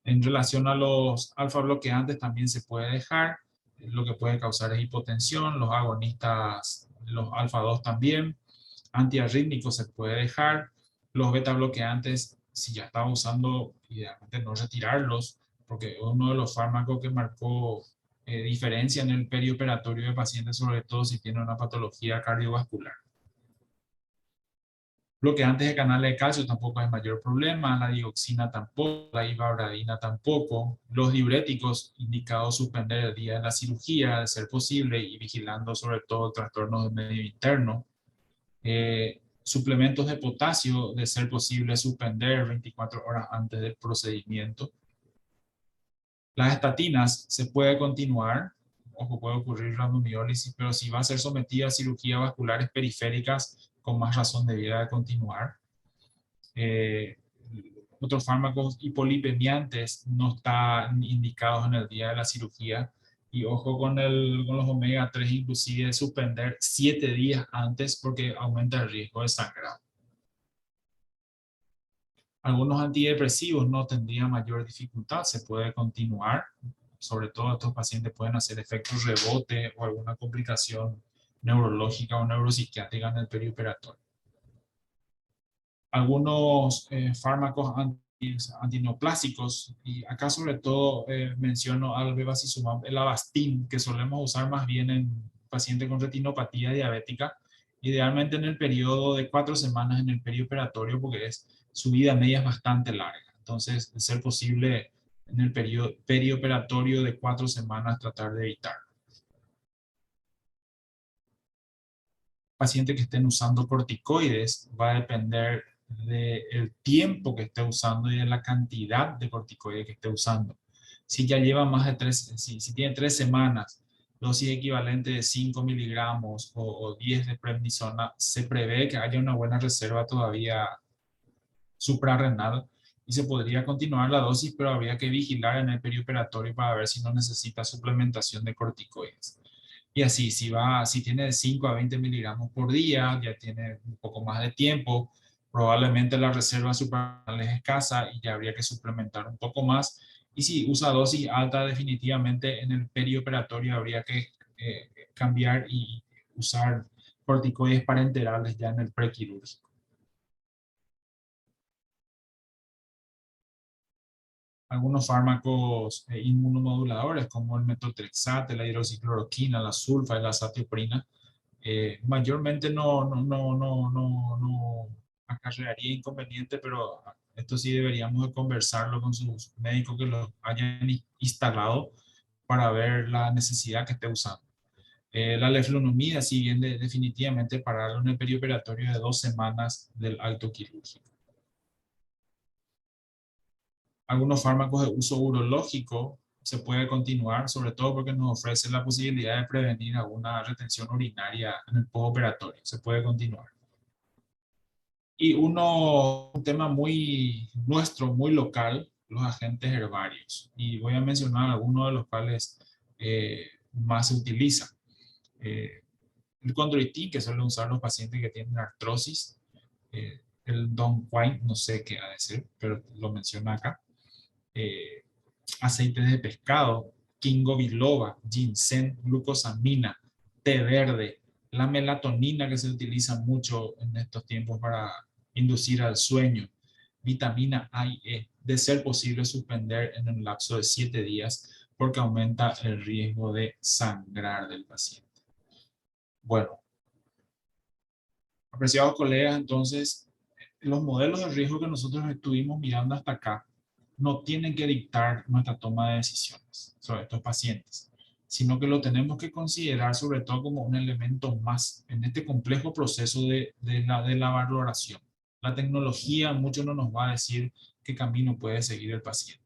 En relación a los alfa bloqueantes también se puede dejar, lo que puede causar es hipotensión, los agonistas, los alfa 2 también, antiarrítmicos se puede dejar, los beta bloqueantes, si ya estaba usando, idealmente no retirarlos, porque uno de los fármacos que marcó diferencia en el perioperatorio de pacientes, sobre todo si tiene una patología cardiovascular. Bloqueantes de canales de calcio tampoco es mayor problema, la dioxina tampoco, la ivabradina tampoco, los diuréticos indicados suspender el día de la cirugía, de ser posible, y vigilando sobre todo trastornos de medio interno. Suplementos de potasio, de ser posible suspender 24 horas antes del procedimiento. Las estatinas se puede continuar, ojo, puede ocurrir rhabdomiólisis, pero si va a ser sometida a cirugías vasculares periféricas, con más razón debiera continuar. Otros fármacos hipolipemiantes no están indicados en el día de la cirugía. Y ojo con los omega 3, inclusive suspender 7 días antes porque aumenta el riesgo de sangrado. Algunos antidepresivos no tendrían mayor dificultad, se puede continuar. Sobre todo estos pacientes pueden hacer efectos rebote o alguna complicación neurológica o neuropsiquiátrica en el perioperatorio. Algunos fármacos antineoplásicos, y acá sobre todo menciono al bevacizumab, el Avastin, que solemos usar más bien en pacientes con retinopatía diabética, idealmente en el periodo de 4 semanas en el perioperatorio, porque su vida media es bastante larga. Entonces, de ser posible, en el perioperatorio de 4 semanas tratar de evitar. Pacientes que estén usando corticoides, va a depender del tiempo que esté usando y de la cantidad de corticoides que esté usando. Si ya lleva más de 3, si tiene 3 semanas, dosis equivalente de 5 miligramos o 10 de prednisona, se prevé que haya una buena reserva todavía suprarrenal y se podría continuar la dosis, pero habría que vigilar en el perioperatorio para ver si no necesita suplementación de corticoides. Y así, si tiene de 5 a 20 miligramos por día, ya tiene un poco más de tiempo, probablemente la reserva suprarrenal es escasa y ya habría que suplementar un poco más. Y si usa dosis alta, definitivamente en el perioperatorio habría que cambiar y usar corticoides parenterales ya en el prequirúrgico. Algunos fármacos inmunomoduladores como el metotrexate, la hidroxicloroquina, la sulfa y la azatioprina, mayormente no acarrearía inconveniente, pero esto sí deberíamos de conversarlo con sus médicos que lo hayan instalado para ver la necesidad que esté usando. La leflunomida, si bien definitivamente pararlo en el perioperatorio de 2 semanas del acto quirúrgico. Algunos fármacos de uso urológico se puede continuar, sobre todo porque nos ofrece la posibilidad de prevenir alguna retención urinaria en el postoperatorio. Se puede continuar. Y un tema muy nuestro, muy local, los agentes herbarios. Y voy a mencionar algunos de los cuales más se utilizan. El condroitin, que suelen usar los pacientes que tienen artrosis. El Don Quine, no sé qué ha de ser, pero lo menciona acá. Aceites de pescado, ginkgo biloba, ginseng, glucosamina, té verde, la melatonina que se utiliza mucho en estos tiempos para inducir al sueño, vitamina A y E, de ser posible suspender en un lapso de 7 días porque aumenta el riesgo de sangrar del paciente. Bueno, apreciados colegas, entonces, los modelos de riesgo que nosotros estuvimos mirando hasta acá no tienen que dictar nuestra toma de decisiones sobre estos pacientes, sino que lo tenemos que considerar sobre todo como un elemento más en este complejo proceso de la valoración. La tecnología mucho no nos va a decir qué camino puede seguir el paciente.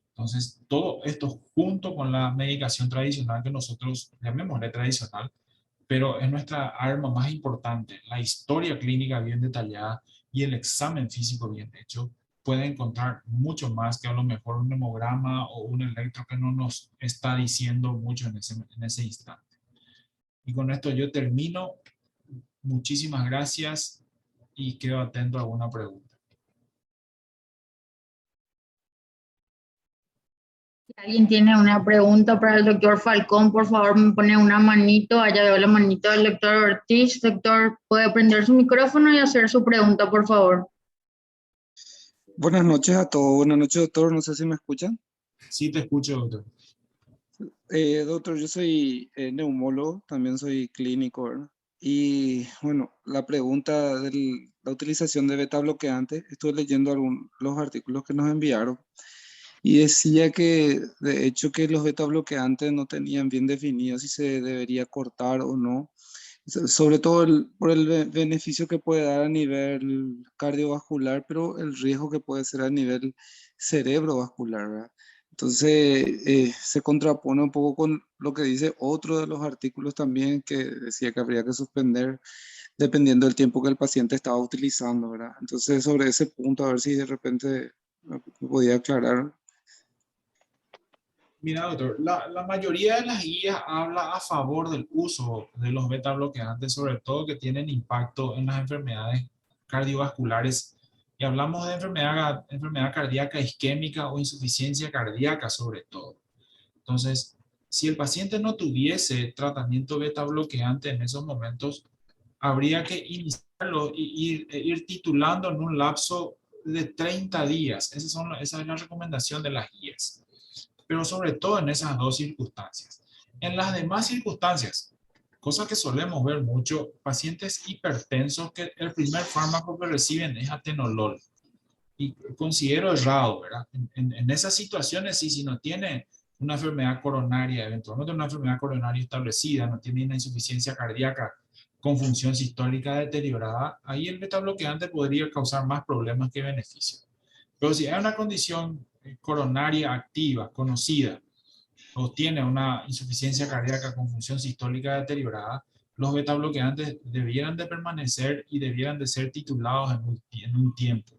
Entonces, todo esto junto con la medicación tradicional que nosotros llamémosle tradicional, pero es nuestra arma más importante. La historia clínica bien detallada y el examen físico bien hecho puede encontrar mucho más que a lo mejor un hemograma o un electro que no nos está diciendo mucho en ese instante. Y con esto yo termino. Muchísimas gracias y quedo atento a alguna pregunta. Si alguien tiene una pregunta para el doctor Falcón, por favor me pone una manito. Allá veo la manito del doctor Ortiz. Doctor, puede prender su micrófono y hacer su pregunta, por favor. Buenas noches a todos. Buenas noches, doctor. No sé si me escuchan. Sí, te escucho, doctor. Doctor, yo soy neumólogo, también soy clínico, ¿verdad? Y bueno, la pregunta de la utilización de beta bloqueante, estuve leyendo los artículos que nos enviaron y decía que de hecho que los beta bloqueantes no tenían bien definido si se debería cortar o no, sobre todo por el beneficio que puede dar a nivel cardiovascular, pero el riesgo que puede ser a nivel cerebrovascular, ¿verdad? Entonces, se contrapone un poco con lo que dice otro de los artículos también que decía que habría que suspender dependiendo del tiempo que el paciente estaba utilizando, ¿verdad? Entonces, sobre ese punto, a ver si de repente me podía aclarar. Mira, doctor, la mayoría de las guías habla a favor del uso de los beta bloqueantes, sobre todo que tienen impacto en las enfermedades cardiovasculares. Y hablamos de enfermedad cardíaca isquémica o insuficiencia cardíaca, sobre todo. Entonces, si el paciente no tuviese tratamiento beta bloqueante en esos momentos, habría que iniciarlo y ir titulando en un lapso de 30 días. Esa es la recomendación de las guías, pero sobre todo en esas dos circunstancias. En las demás circunstancias, cosa que solemos ver mucho, pacientes hipertensos que el primer fármaco que reciben es atenolol. Y considero errado, ¿verdad? En esas situaciones, si no tiene una enfermedad coronaria, eventualmente una enfermedad coronaria establecida, no tiene una insuficiencia cardíaca con función sistólica deteriorada, ahí el beta bloqueante podría causar más problemas que beneficios. Pero si hay una condición coronaria activa, conocida, o tiene una insuficiencia cardíaca con función sistólica deteriorada, los beta bloqueantes debieran de permanecer y debieran de ser titulados en un tiempo.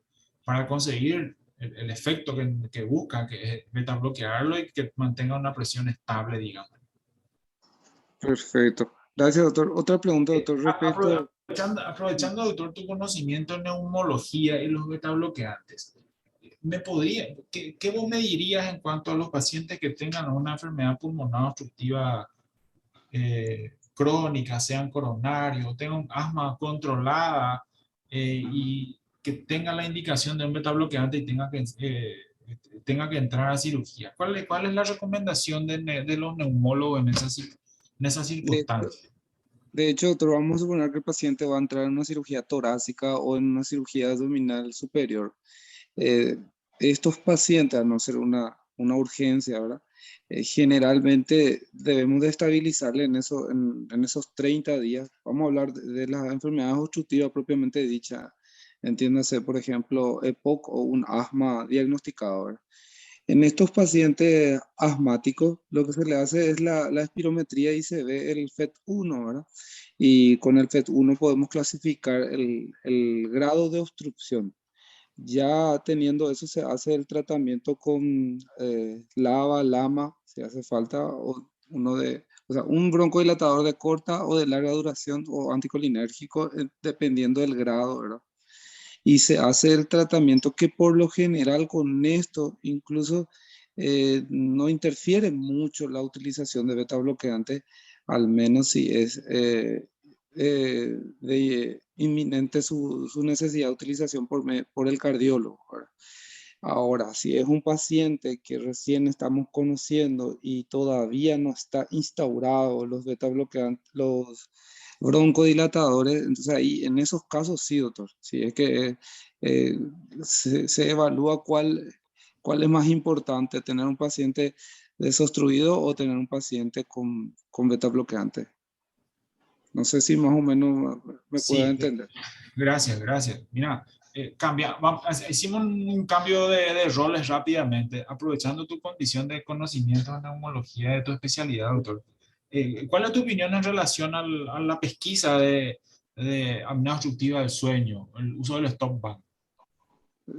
para conseguir el efecto que busca, que es beta bloquearlo y que mantenga una presión estable, digamos. Perfecto. Gracias, doctor. Otra pregunta, doctor, respecto. Aprovechando, doctor, tu conocimiento en neumología y los beta bloqueantes, ¿qué vos me dirías en cuanto a los pacientes que tengan una enfermedad pulmonar obstructiva crónica, sean coronarios, tengan asma controlada y que tengan la indicación de un beta bloqueante y tenga que entrar a cirugía? ¿Cuál es la recomendación de los neumólogos en esas De, circunstancias? de hecho, doctor, vamos a suponer que el paciente va a entrar en una cirugía torácica o en una cirugía abdominal superior. Eh, Estos pacientes, a no ser una urgencia, ¿verdad? Generalmente debemos de estabilizarle en esos 30 días. Vamos a hablar de las enfermedades obstructivas propiamente dicha. Entiéndase, por ejemplo, EPOC o un asma diagnosticado, ¿verdad? En estos pacientes asmáticos, lo que se le hace es la espirometría y se ve el FET1, ¿verdad? Y con el FET1 podemos clasificar el grado de obstrucción. Ya teniendo eso, se hace el tratamiento con LAVA, LAMA, si hace falta, o sea, un broncodilatador de corta o de larga duración o anticolinérgico, dependiendo del grado, ¿verdad? Y se hace el tratamiento que por lo general con esto incluso no interfiere mucho la utilización de beta bloqueante, al menos si es inminente su necesidad de utilización por el cardiólogo, ¿verdad? Ahora, si es un paciente que recién estamos conociendo y todavía no está instaurado los beta bloqueantes, los broncodilatadores, entonces ahí en esos casos sí, doctor. Si es que eh, se evalúa cuál es más importante, tener un paciente desobstruido o tener un paciente con beta bloqueante. No sé si más o menos me pueda Sí, entender. gracias. Mira, hicimos un cambio de roles rápidamente, aprovechando tu condición de conocimiento en neumología de tu especialidad, doctor. ¿Cuál es tu opinión en relación a la pesquisa de apnea obstructiva del sueño, el uso del stop band?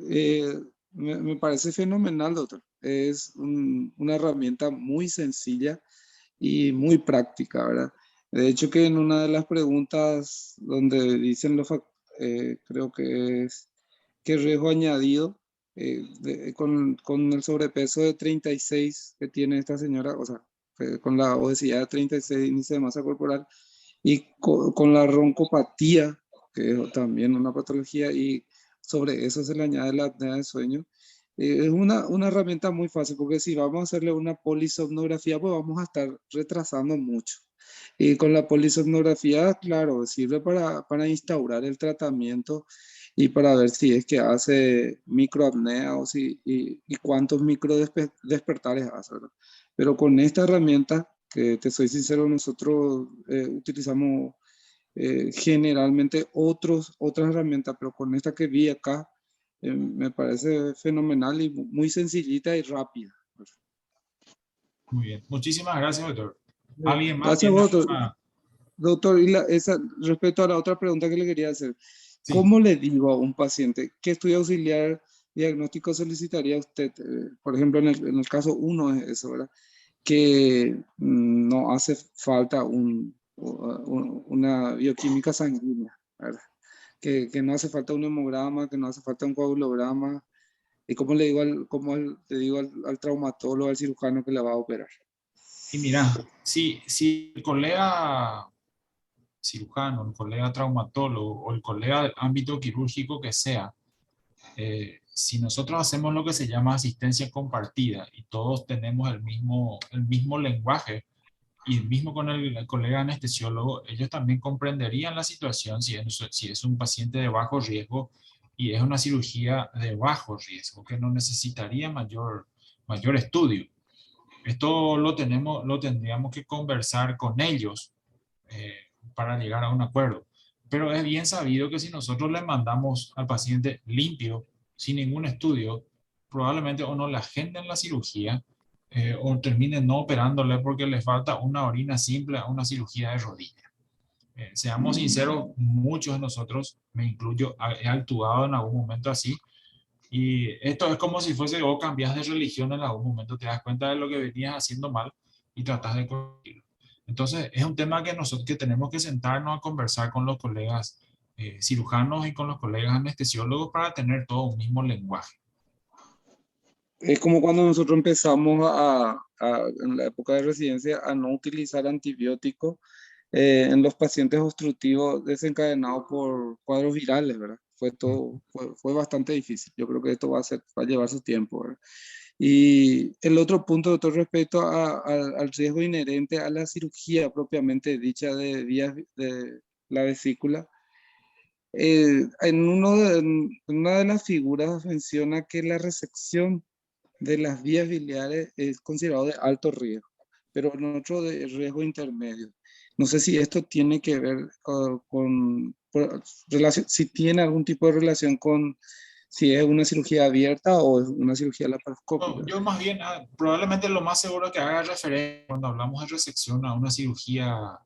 Eh, me parece fenomenal, doctor. Es una herramienta muy sencilla y muy práctica, ¿verdad? De hecho, que en una de las preguntas donde dicen creo que es qué riesgo añadido con el sobrepeso de 36 que tiene esta señora, o sea, con la obesidad de 36 índice de masa corporal y con la roncopatía, que es también una patología, y sobre eso se le añade la apnea de sueño. Es una herramienta muy fácil, porque si vamos a hacerle una polisomnografía, pues vamos a estar retrasando mucho. Y con la polisomnografía, claro, sirve para instaurar el tratamiento y para ver si es que hace microapnea y cuántos microdespertares hace, ¿verdad? Pero con esta herramienta, que te soy sincero, nosotros utilizamos generalmente otras herramientas, pero con esta que vi acá, me parece fenomenal y muy sencillita y rápida. Muy bien. Muchísimas gracias, doctor. ¿Alguien más Gracias a tiene vos, doctor. alguna? Doctor, respecto a la otra pregunta que le quería hacer, Sí. ¿cómo le digo a un paciente qué estudio auxiliar diagnóstico solicitaría usted? Por ejemplo, en el caso uno es eso, ¿verdad? Que no hace falta una bioquímica sanguínea, ¿verdad? Que no hace falta un hemograma, que no hace falta un coagulograma. ¿Y cómo le digo le digo al traumatólogo, al cirujano que le va a operar? Y mira, si el colega cirujano, el colega traumatólogo o el colega del ámbito quirúrgico que sea, si nosotros hacemos lo que se llama asistencia compartida y todos tenemos el mismo lenguaje y el mismo con el colega anestesiólogo, ellos también comprenderían la situación si es un paciente de bajo riesgo y es una cirugía de bajo riesgo que no necesitaría mayor estudio. Esto lo tendríamos que conversar con ellos eh, para llegar a un acuerdo. Pero es bien sabido que si nosotros le mandamos al paciente limpio, sin ningún estudio, probablemente o no le agenden la cirugía o terminen no operándole porque le falta una orina simple a una cirugía de rodilla. Seamos sinceros, muchos de nosotros, me incluyo, he actuado en algún momento así Y esto es como si fuese vos cambias de religión en algún momento, te das cuenta de lo que venías haciendo mal y tratas de corregirlo. Entonces, es un tema que nosotros que tenemos que sentarnos a conversar con los colegas cirujanos y con los colegas anestesiólogos para tener todo un mismo lenguaje. Es como cuando nosotros empezamos en la época de residencia a no utilizar antibióticos en los pacientes obstructivos desencadenados por cuadros virales, ¿verdad? Fue bastante difícil. Yo creo que esto va a llevar su tiempo, ¿verdad? Y el otro punto, doctor, respecto al riesgo inherente a la cirugía propiamente dicha de vías de la vesícula, en una de las figuras menciona que la resección de las vías biliares es considerado de alto riesgo, pero en otro de riesgo intermedio. No sé si esto tiene que ver si tiene algún tipo de relación con si es una cirugía abierta o es una cirugía laparoscópica. No, yo más bien, probablemente lo más seguro es que haga referencia cuando hablamos de resección a una cirugía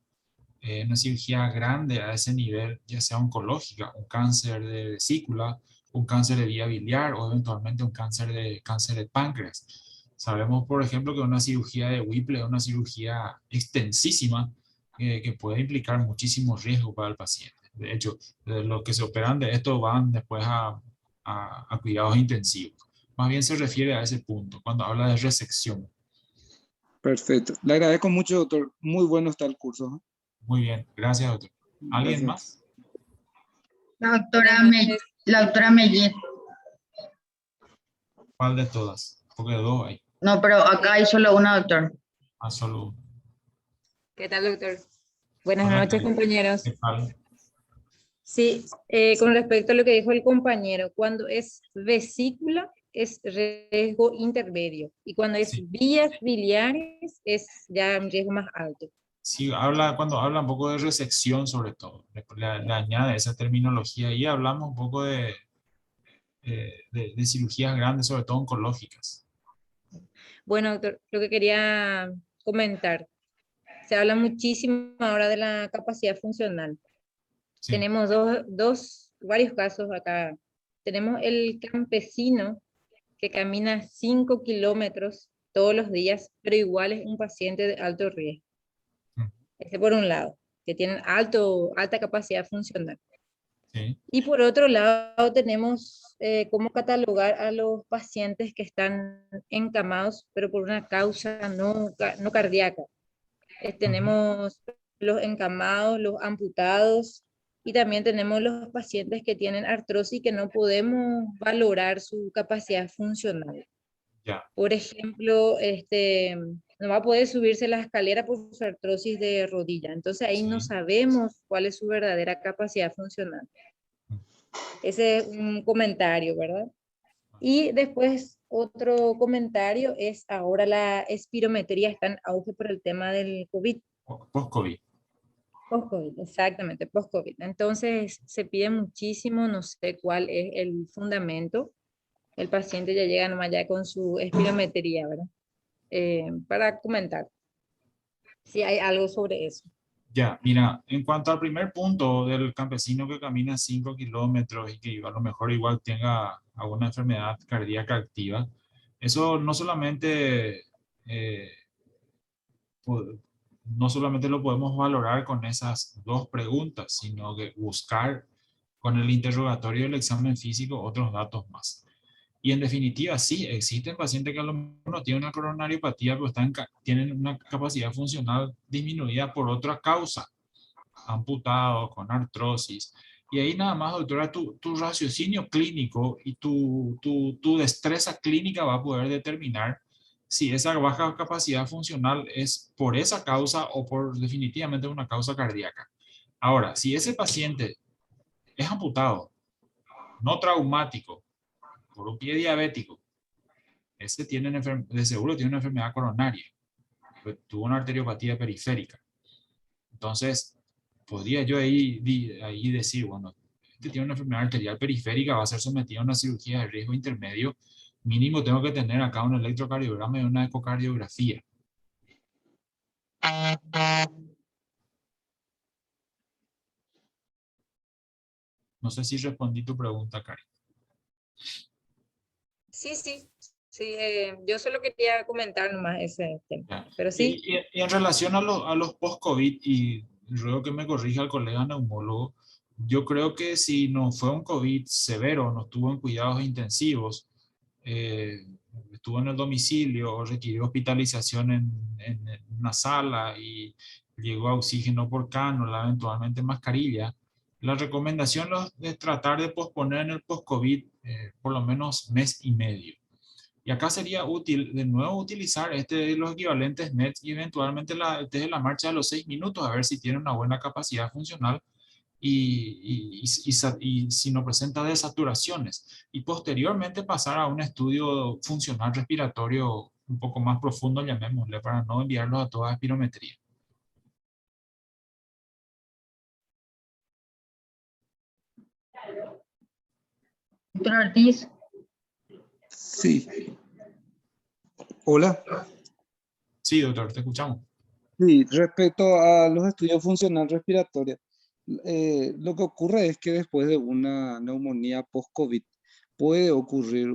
grande a ese nivel, ya sea oncológica, un cáncer de vesícula, un cáncer de vía biliar o eventualmente un cáncer de páncreas. Sabemos, por ejemplo, que una cirugía de Whipple es una cirugía extensísima que puede implicar muchísimo riesgo para el paciente. De hecho, los que se operan de esto van después a cuidados intensivos. Más bien se refiere a ese punto, cuando habla de resección. Perfecto. Le agradezco mucho, doctor. Muy bueno está el curso. Muy bien, gracias, doctor. ¿Alguien Gracias. más? La doctora Mellet. ¿Cuál de todas? Porque dos hay. No, pero acá hay solo una, doctor. Solo uno. ¿Qué tal, doctor? Buenas Hola, noches, Karen. compañeros. ¿Qué tal? Sí, con respecto a lo que dijo el compañero, cuando es vesícula es riesgo intermedio y cuando es Sí, vías biliares es ya un riesgo más alto. sí, cuando habla un poco de resección sobre todo, le añade esa terminología y hablamos un poco de cirugías grandes, sobre todo oncológicas. Bueno, doctor, lo que quería comentar, se habla muchísimo ahora de la capacidad funcional. Sí. Tenemos varios casos acá. Tenemos el campesino que camina 5 kilómetros todos los días, pero igual es un paciente de alto riesgo. Mm, Ese por un lado, que tienen alta capacidad funcional. sí. Y por otro lado tenemos cómo catalogar a los pacientes que están encamados, pero por una causa no cardíaca. Tenemos los encamados, los amputados, y también tenemos los pacientes que tienen artrosis que no podemos valorar su capacidad funcional. Ya. Por ejemplo, no va a poder subirse la escalera por su artrosis de rodilla. Entonces ahí no Sí. sabemos cuál es su verdadera capacidad funcional. Ese es un comentario, ¿verdad? Y después otro comentario es ahora la espirometría está en auge por el tema del COVID. Post-COVID. Post-COVID, exactamente, post-COVID. Entonces se pide muchísimo, no sé cuál es el fundamento. El paciente ya llega nomás ya con su espirometría, ¿verdad? Para comentar si hay algo sobre eso. Ya, mira, en cuanto al primer punto del campesino que camina 5 kilómetros y que a lo mejor igual tenga alguna enfermedad cardíaca activa, eso eh, po- no solamente lo podemos valorar con esas dos preguntas, sino que buscar con el interrogatorio del examen físico otros datos más. Y en definitiva, sí, existen pacientes que a lo mejor no tienen una coronariopatía, pero tienen una capacidad funcional disminuida por otra causa, amputados, con artrosis. Y ahí nada más, doctora, tu raciocinio clínico y tu destreza clínica va a poder determinar si esa baja capacidad funcional es por esa causa o por definitivamente una causa cardíaca. Ahora, si ese paciente es amputado, no traumático, por un pie diabético, ese de seguro tiene una enfermedad coronaria, pues tuvo una arteriopatía periférica. Entonces, podría yo ahí decir, bueno, este tiene una enfermedad arterial periférica, va a ser sometido a una cirugía de riesgo intermedio, mínimo tengo que tener acá un electrocardiograma y una ecocardiografía. No sé si respondí tu pregunta, Cari. Sí, sí, sí, yo solo quería comentar nomás ese tema, Ya. pero sí, Y en relación a los post-COVID, y ruego que me corrija el colega neumólogo, yo creo que si no fue un COVID severo, no estuvo en cuidados intensivos, eh, estuvo en el domicilio o requirió hospitalización en una sala y llegó a oxígeno por cánula, eventualmente mascarilla, la recomendación es tratar de posponer en el post-COVID por lo menos mes y medio. Y acá sería útil de nuevo utilizar los equivalentes NETs y eventualmente desde la marcha de los 6 minutos a ver si tiene una buena capacidad funcional y si no presenta desaturaciones. Y posteriormente pasar a un estudio funcional respiratorio un poco más profundo, llamémosle, para no enviarlos a toda espirometría. Doctor Ortiz, Sí. Hola. Sí, doctor, te escuchamos. Sí, respecto a los estudios funcional respiratorios, lo que ocurre es que después de una neumonía post-COVID puede ocurrir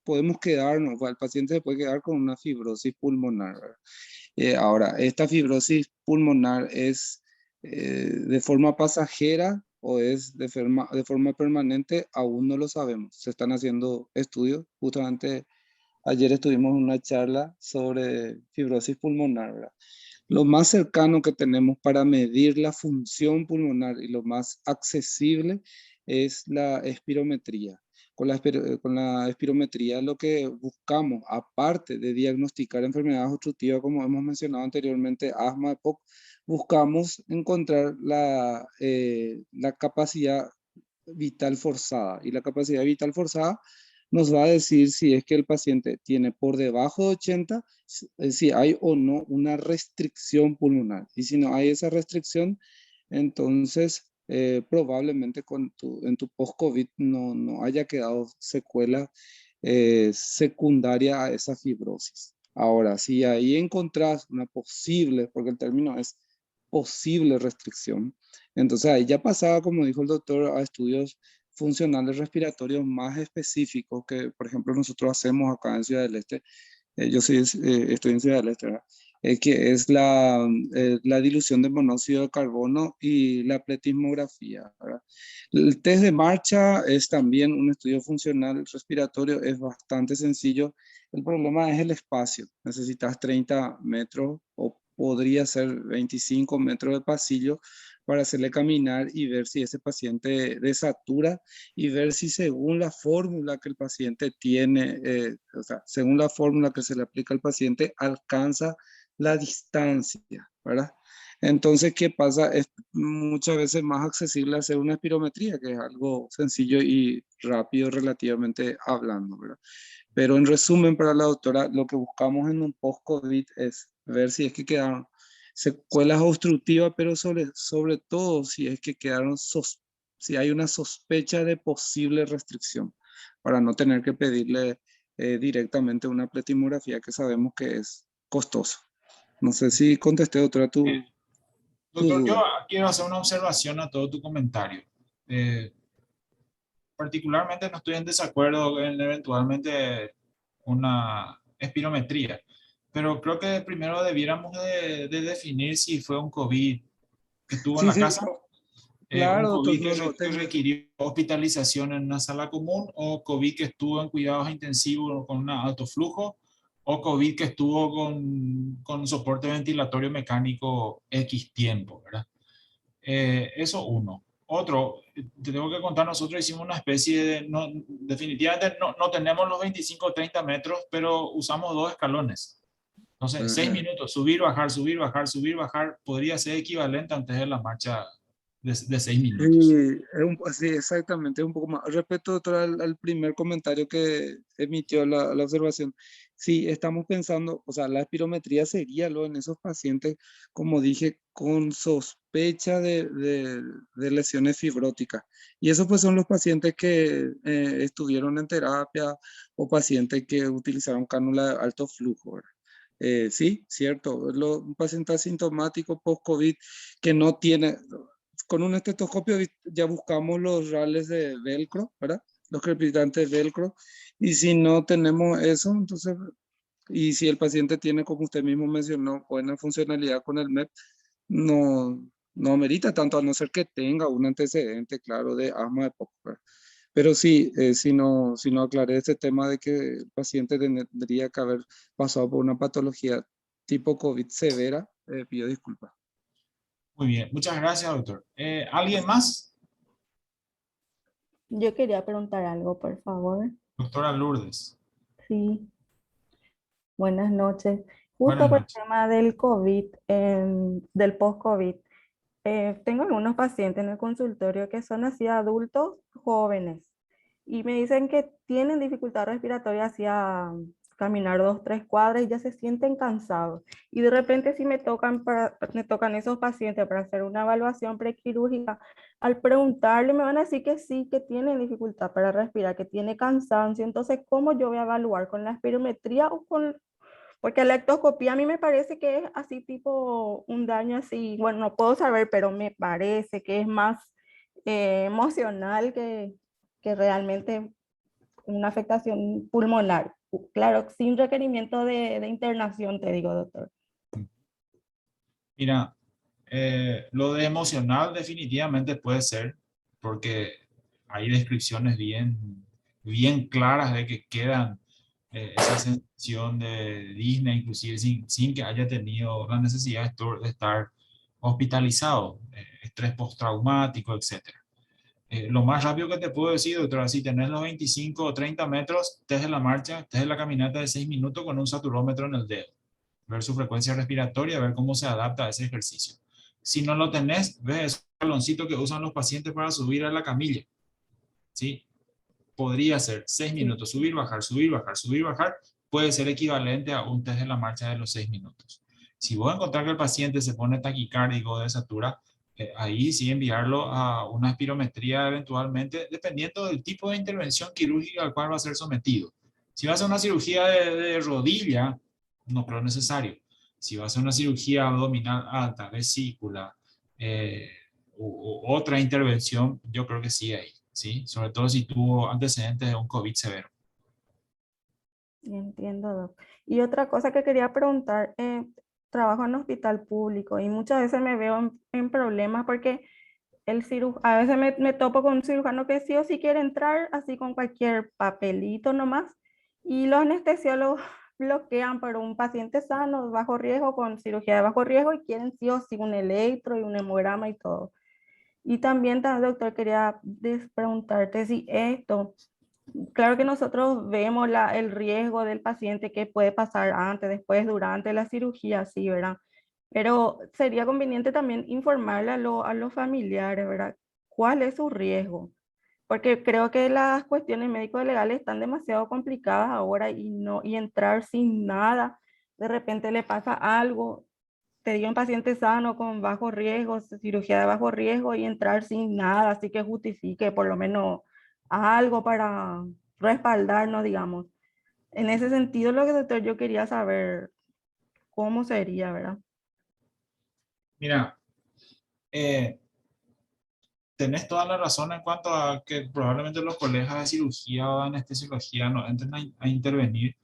podemos quedarnos, el paciente se puede quedar con una fibrosis pulmonar, ¿verdad? Ahora, esta fibrosis pulmonar es de forma pasajera o es de forma permanente, aún no lo sabemos. Se están haciendo estudios, justamente ayer estuvimos en una charla sobre fibrosis pulmonar, ¿verdad? Lo más cercano que tenemos para medir la función pulmonar y lo más accesible es la espirometría. Con la espirometría lo que buscamos, aparte de diagnosticar enfermedades obstructivas, como hemos mencionado anteriormente, asma, EPOC, buscamos encontrar la capacidad vital forzada. Y la capacidad vital forzada nos va a decir si es que el paciente tiene por debajo de 80, si hay o no una restricción pulmonar. Y si no hay esa restricción, entonces probablemente en tu post-COVID no haya quedado secuela secundaria a esa fibrosis. Ahora, si ahí encontrás una posible, porque el término es posible restricción, entonces ahí ya pasaba, como dijo el doctor, a estudios funcionales respiratorios más específicos que, por ejemplo, nosotros hacemos acá en Ciudad del Este. Estoy en Ciudad del Este, ¿verdad? Que es la dilución de monóxido de carbono y la pletismografía, ¿verdad? El test de marcha es también un estudio funcional respiratorio, es bastante sencillo. El problema es el espacio. Necesitas 30 metros o podría ser 25 metros de pasillo para hacerle caminar y ver si ese paciente desatura y ver si según la fórmula que el paciente tiene, o sea, según la fórmula que se le aplica al paciente, alcanza la distancia, ¿verdad? Entonces, ¿qué pasa? Es muchas veces más accesible hacer una espirometría, que es algo sencillo y rápido relativamente hablando, ¿verdad? Pero en resumen, para la doctora, lo que buscamos en un post-COVID es ver si es que quedaron secuelas obstructivas, pero sobre todo si es que si hay una sospecha de posible restricción, para no tener que pedirle directamente una pletismografía que sabemos que es costoso. No sé si contesté, doctora, tu Doctor, yo duda. quiero hacer una observación a todo tu comentario. Particularmente no estoy en desacuerdo en eventualmente una espirometría, pero creo que primero debiéramos de definir si fue un COVID que estuvo en Sí, la sí, casa, un claro, doctor, COVID no, no, que requirió hospitalización en una sala común, o COVID que estuvo en cuidados intensivos con un alto flujo, o COVID que estuvo con soporte ventilatorio mecánico X tiempo, ¿verdad? Eso uno. Otro, te tengo que contar, nosotros hicimos una especie de, no, definitivamente no tenemos los 25 o 30 metros, pero usamos dos escalones. Entonces, 6 ajá. minutos, subir, bajar, subir, bajar, subir, bajar, podría ser equivalente antes de la marcha de 6 minutos. Sí, exactamente, un poco más. Respecto, doctora, al primer comentario que emitió la observación, sí, estamos pensando, o sea, la espirometría sería lo en esos pacientes, como dije, con sospecha de lesiones fibróticas. Y esos pues son los pacientes que estuvieron en terapia o pacientes que utilizaron cánula de alto flujo, ¿verdad? Sí, cierto, un paciente asintomático post-COVID que no tiene, con un estetoscopio ya buscamos los rales de velcro, ¿verdad? los crepitantes velcro. Y si no tenemos eso, entonces, y si el paciente tiene, como usted mismo mencionó, buena funcionalidad con el MEP, no amerita tanto, a no ser que tenga un antecedente claro de asma de EPOC, ¿verdad? Pero sí, si no aclaré este tema de que el paciente tendría que haber pasado por una patología tipo COVID severa, pido disculpas. Muy bien, muchas gracias, doctor. ¿Alguien más? Yo quería preguntar algo, por favor. Doctora Lourdes. Sí, buenas noches. Justo Buenas por el noches. tema del COVID, del post-COVID, tengo algunos pacientes en el consultorio que son así adultos jóvenes y me dicen que tienen dificultad respiratoria hacia caminar 2, 3 cuadras y ya se sienten cansados. Y de repente si me tocan esos pacientes para hacer una evaluación prequirúrgica, al preguntarle me van a decir que sí, que tienen dificultad para respirar, que tiene cansancio. Entonces, ¿cómo yo voy a evaluar? ¿Con la espirometría o con...? Porque la ectoscopía a mí me parece que es así tipo un daño así, bueno, no puedo saber, pero me parece que es más emocional que realmente una afectación pulmonar. Claro, sin requerimiento de internación, te digo, doctor. Mira, lo de emocional definitivamente puede ser, porque hay descripciones bien claras de que quedan esa sensación de Disney, inclusive sin que haya tenido la necesidad de estar hospitalizado, estrés postraumático, etcétera. Lo más rápido que te puedo decir, doctora, si tenés los 25 o 30 metros desde la marcha, desde la caminata de 6 minutos con un saturómetro en el dedo, ver su frecuencia respiratoria, ver cómo se adapta a ese ejercicio. Si no lo tenés, ves ese baloncito que usan los pacientes para subir a la camilla, ¿sí? Podría ser 6 Sí. minutos, subir, bajar, subir, bajar, subir, bajar, puede ser equivalente a un test de la marcha de los 6 minutos. Si vos encontrás que el paciente se pone taquicárdico o desatura, ahí sí enviarlo a una espirometría eventualmente, dependiendo del tipo de intervención quirúrgica al cual va a ser sometido. Si va a ser una cirugía de rodilla, no creo necesario. Si va a ser una cirugía abdominal alta, vesícula, u otra intervención, yo creo que sí ahí, ¿sí? Sobre todo si tuvo antecedentes de un COVID severo. Entiendo, doc. Y otra cosa que quería preguntar, trabajo en un hospital público y muchas veces me veo en problemas porque a veces me topo con un cirujano que sí o sí quiere entrar así con cualquier papelito nomás y los anestesiólogos bloquean por un paciente sano, bajo riesgo, con cirugía de bajo riesgo y quieren sí o sí un electro y un hemograma y todo. Y también, doctor, quería preguntarte si esto, claro que nosotros vemos el riesgo del paciente que puede pasar antes, después, durante la cirugía, sí, ¿verdad? Pero sería conveniente también informarle a los familiares, ¿verdad? ¿Cuál es su riesgo? Porque creo que las cuestiones médico-legales están demasiado complicadas ahora y entrar sin nada, de repente le pasa algo, te digo un paciente sano con bajo riesgo, cirugía de bajo riesgo y entrar sin nada, así que justifique por lo menos algo para respaldarnos, digamos. En ese sentido, lo que doctor yo quería saber cómo sería, ¿verdad? Mira, tenés toda la razón en cuanto a que probablemente los colegas de cirugía o de anestesiología no entren a intervenir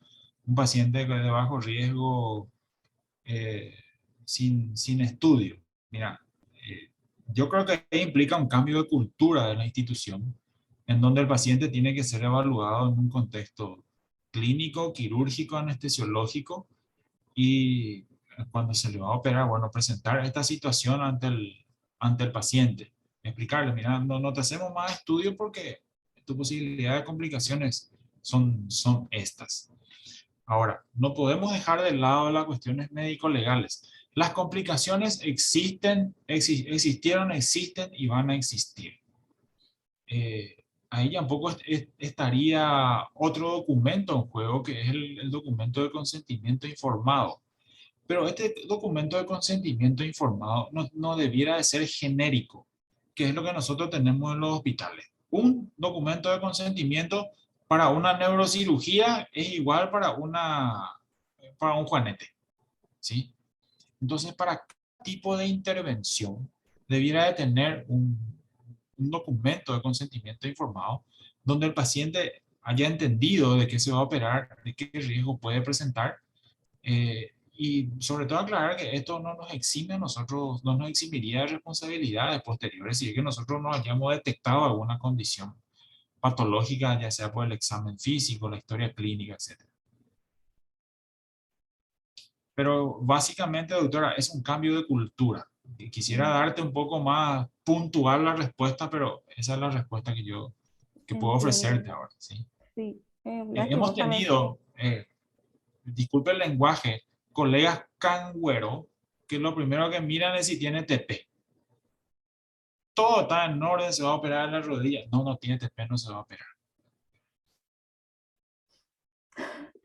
un paciente de bajo riesgo eh, sin estudio. Mira, eh, yo creo que implica un cambio de cultura de la institución, en donde el paciente tiene que ser evaluado en un contexto clínico, quirúrgico, anestesiológico, y cuando se le va a operar, bueno, presentar esta situación ante el paciente, explicarle, mira, no te hacemos más estudio porque tu posibilidad de complicaciones son estas. Ahora, no podemos dejar de lado las cuestiones médico-legales. Las complicaciones existieron, existen y van a existir. Ahí tampoco estaría otro documento en juego, que es el documento de consentimiento informado. Pero este documento de consentimiento informado no debiera de ser genérico, que es lo que nosotros tenemos en los hospitales. Un documento de consentimiento para una neurocirugía es igual para un juanete, ¿sí? Entonces, para cada tipo de intervención debiera de tener un documento de consentimiento informado donde el paciente haya entendido de qué se va a operar, de qué riesgo puede presentar, y sobre todo aclarar que esto no nos exime a nosotros, no nos eximiría de responsabilidades posteriores si es que nosotros no hayamos detectado alguna condición patológica, ya sea por el examen físico, la historia clínica, etc. Pero básicamente, doctora, es un cambio de cultura. Quisiera darte un poco más puntual la respuesta, pero esa es la respuesta que puedo ofrecerte Entiendo. ahora, ¿sí? Sí, Hemos lastimosamente. tenido, disculpe el lenguaje, colegas cangüero que lo primero que miran es si tiene TP. Todo está en orden, se va a operar la rodilla. No, no tiene TP, no se va a operar.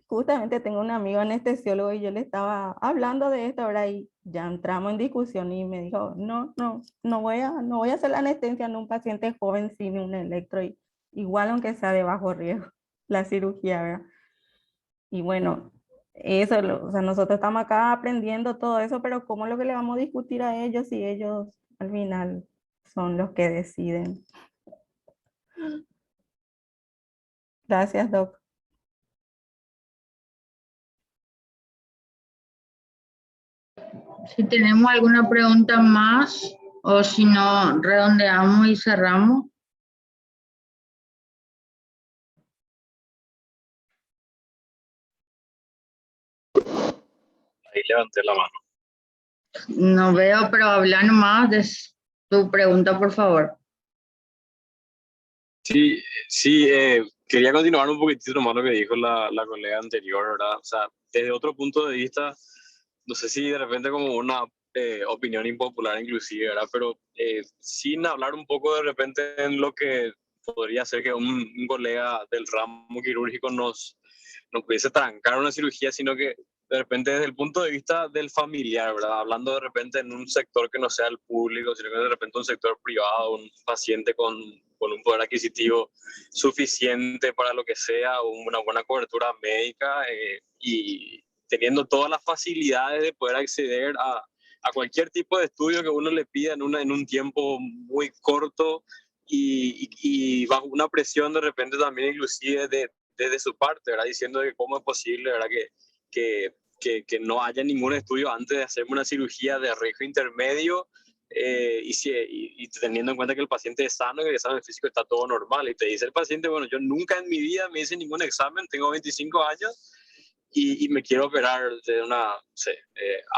Justamente tengo un amigo anestesiólogo y yo le estaba hablando de esto ahora y ya entramos en discusión y me dijo, no voy a hacer la anestesia en un paciente joven sin un electro, igual aunque sea de bajo riesgo, la cirugía, ¿verdad? Y bueno, eso, o sea, nosotros estamos acá aprendiendo todo eso, pero ¿cómo es lo que le vamos a discutir a ellos si ellos al final son los que deciden? Gracias, Doc. Si tenemos alguna pregunta más o si no, redondeamos y cerramos. Ahí levanté la mano. No veo, pero habla nomás de tu pregunta, por favor. Sí, sí, quería continuar un poquitito nomás lo que dijo la colega anterior, ¿verdad? O sea, desde otro punto de vista, no sé si de repente como una opinión impopular inclusive, ¿verdad? Pero sin hablar un poco de repente en lo que podría ser que un colega del ramo quirúrgico nos pudiese trancar una cirugía, sino que de repente desde el punto de vista del familiar, ¿verdad? Hablando de repente en un sector que no sea el público, sino que de repente un sector privado, un paciente con un poder adquisitivo suficiente para lo que sea, una buena cobertura médica y teniendo todas las facilidades de poder acceder a cualquier tipo de estudio que uno le pida en un tiempo muy corto y bajo una presión de repente también inclusive desde su parte, ¿verdad? Diciendo que cómo es posible, ¿verdad? Que no haya ningún estudio antes de hacerme una cirugía de riesgo intermedio y teniendo en cuenta que el paciente es sano y que el examen físico está todo normal. Y te dice el paciente, bueno, yo nunca en mi vida me hice ningún examen, tengo 25 años y me quiero operar de una, no sé,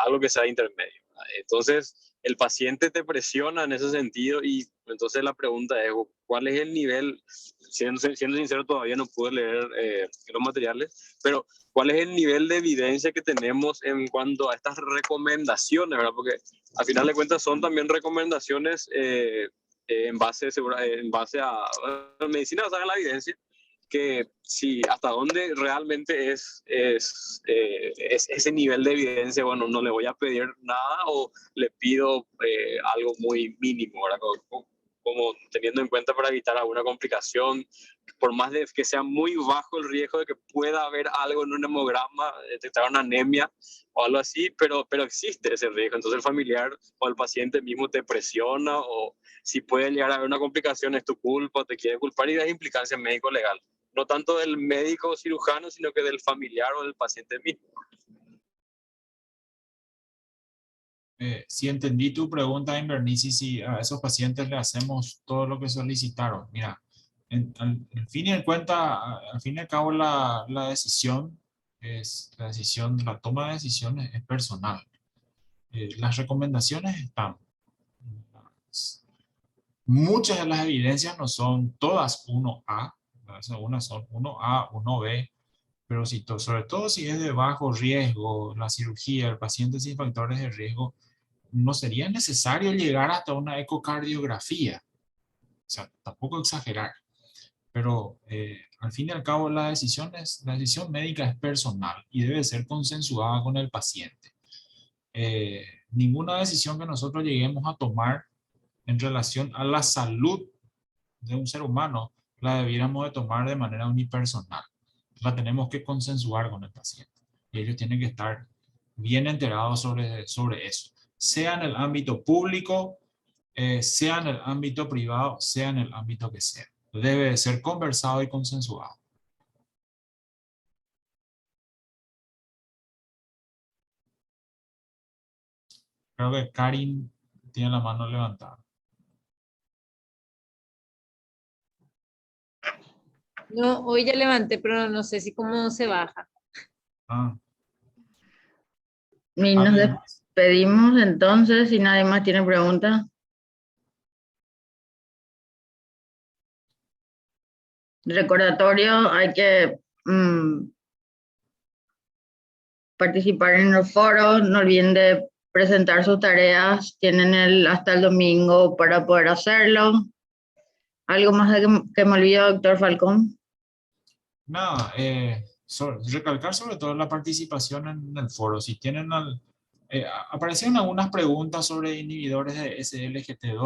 algo que sea intermedio. Entonces, el paciente te presiona en ese sentido y entonces la pregunta es, ¿cuál es el nivel? Siendo sincero, todavía no pude leer los materiales, pero ¿cuál es el nivel de evidencia que tenemos en cuanto a estas recomendaciones, ¿verdad? Porque al final de cuentas son también recomendaciones en base a medicina basada en la evidencia, que si hasta dónde realmente es ese nivel de evidencia, bueno, no le voy a pedir nada o le pido algo muy mínimo, ¿verdad? Como teniendo en cuenta para evitar alguna complicación, por más de que sea muy bajo el riesgo de que pueda haber algo en un hemograma, detectar una anemia o algo así, pero existe ese riesgo. Entonces el familiar o el paciente mismo te presiona o si puede llegar a haber una complicación es tu culpa, te quiere culpar y das implicancia médico-legal. No tanto del médico cirujano, sino que del familiar o del paciente mismo. Si entendí tu pregunta, Invernici, si a esos pacientes le hacemos todo lo que solicitaron. Mira, al fin y al fin y al cabo la decisión la toma de decisiones es personal. Las recomendaciones están. Muchas de las evidencias no son todas 1A, algunas son 1A, 1B, pero sobre todo si es de bajo riesgo, la cirugía, el paciente sin factores de riesgo, no sería necesario llegar hasta una ecocardiografía. O sea, tampoco exagerar. Pero al fin y al cabo la decisión médica es personal y debe ser consensuada con el paciente. Ninguna decisión que nosotros lleguemos a tomar en relación a la salud de un ser humano la debiéramos de tomar de manera unipersonal. La tenemos que consensuar con el paciente. Y ellos tienen que estar bien enterados sobre eso. Sea en el ámbito público, sea en el ámbito privado, sea en el ámbito que sea. debe ser conversado y consensuado. Creo que Karin tiene la mano levantada. No, hoy ya levanté, pero no sé si cómo se baja. Ah, Y nos ¿alguien más? despedimos entonces, si nadie más tiene preguntas. Recordatorio, hay que participar en los foros, no olviden de presentar sus tareas, tienen hasta el domingo para poder hacerlo. ¿Algo más que me olvido, doctor Falcón? Nada, recalcar sobre todo la participación en el foro. Si tienen aparecieron algunas preguntas sobre inhibidores de SLGT2.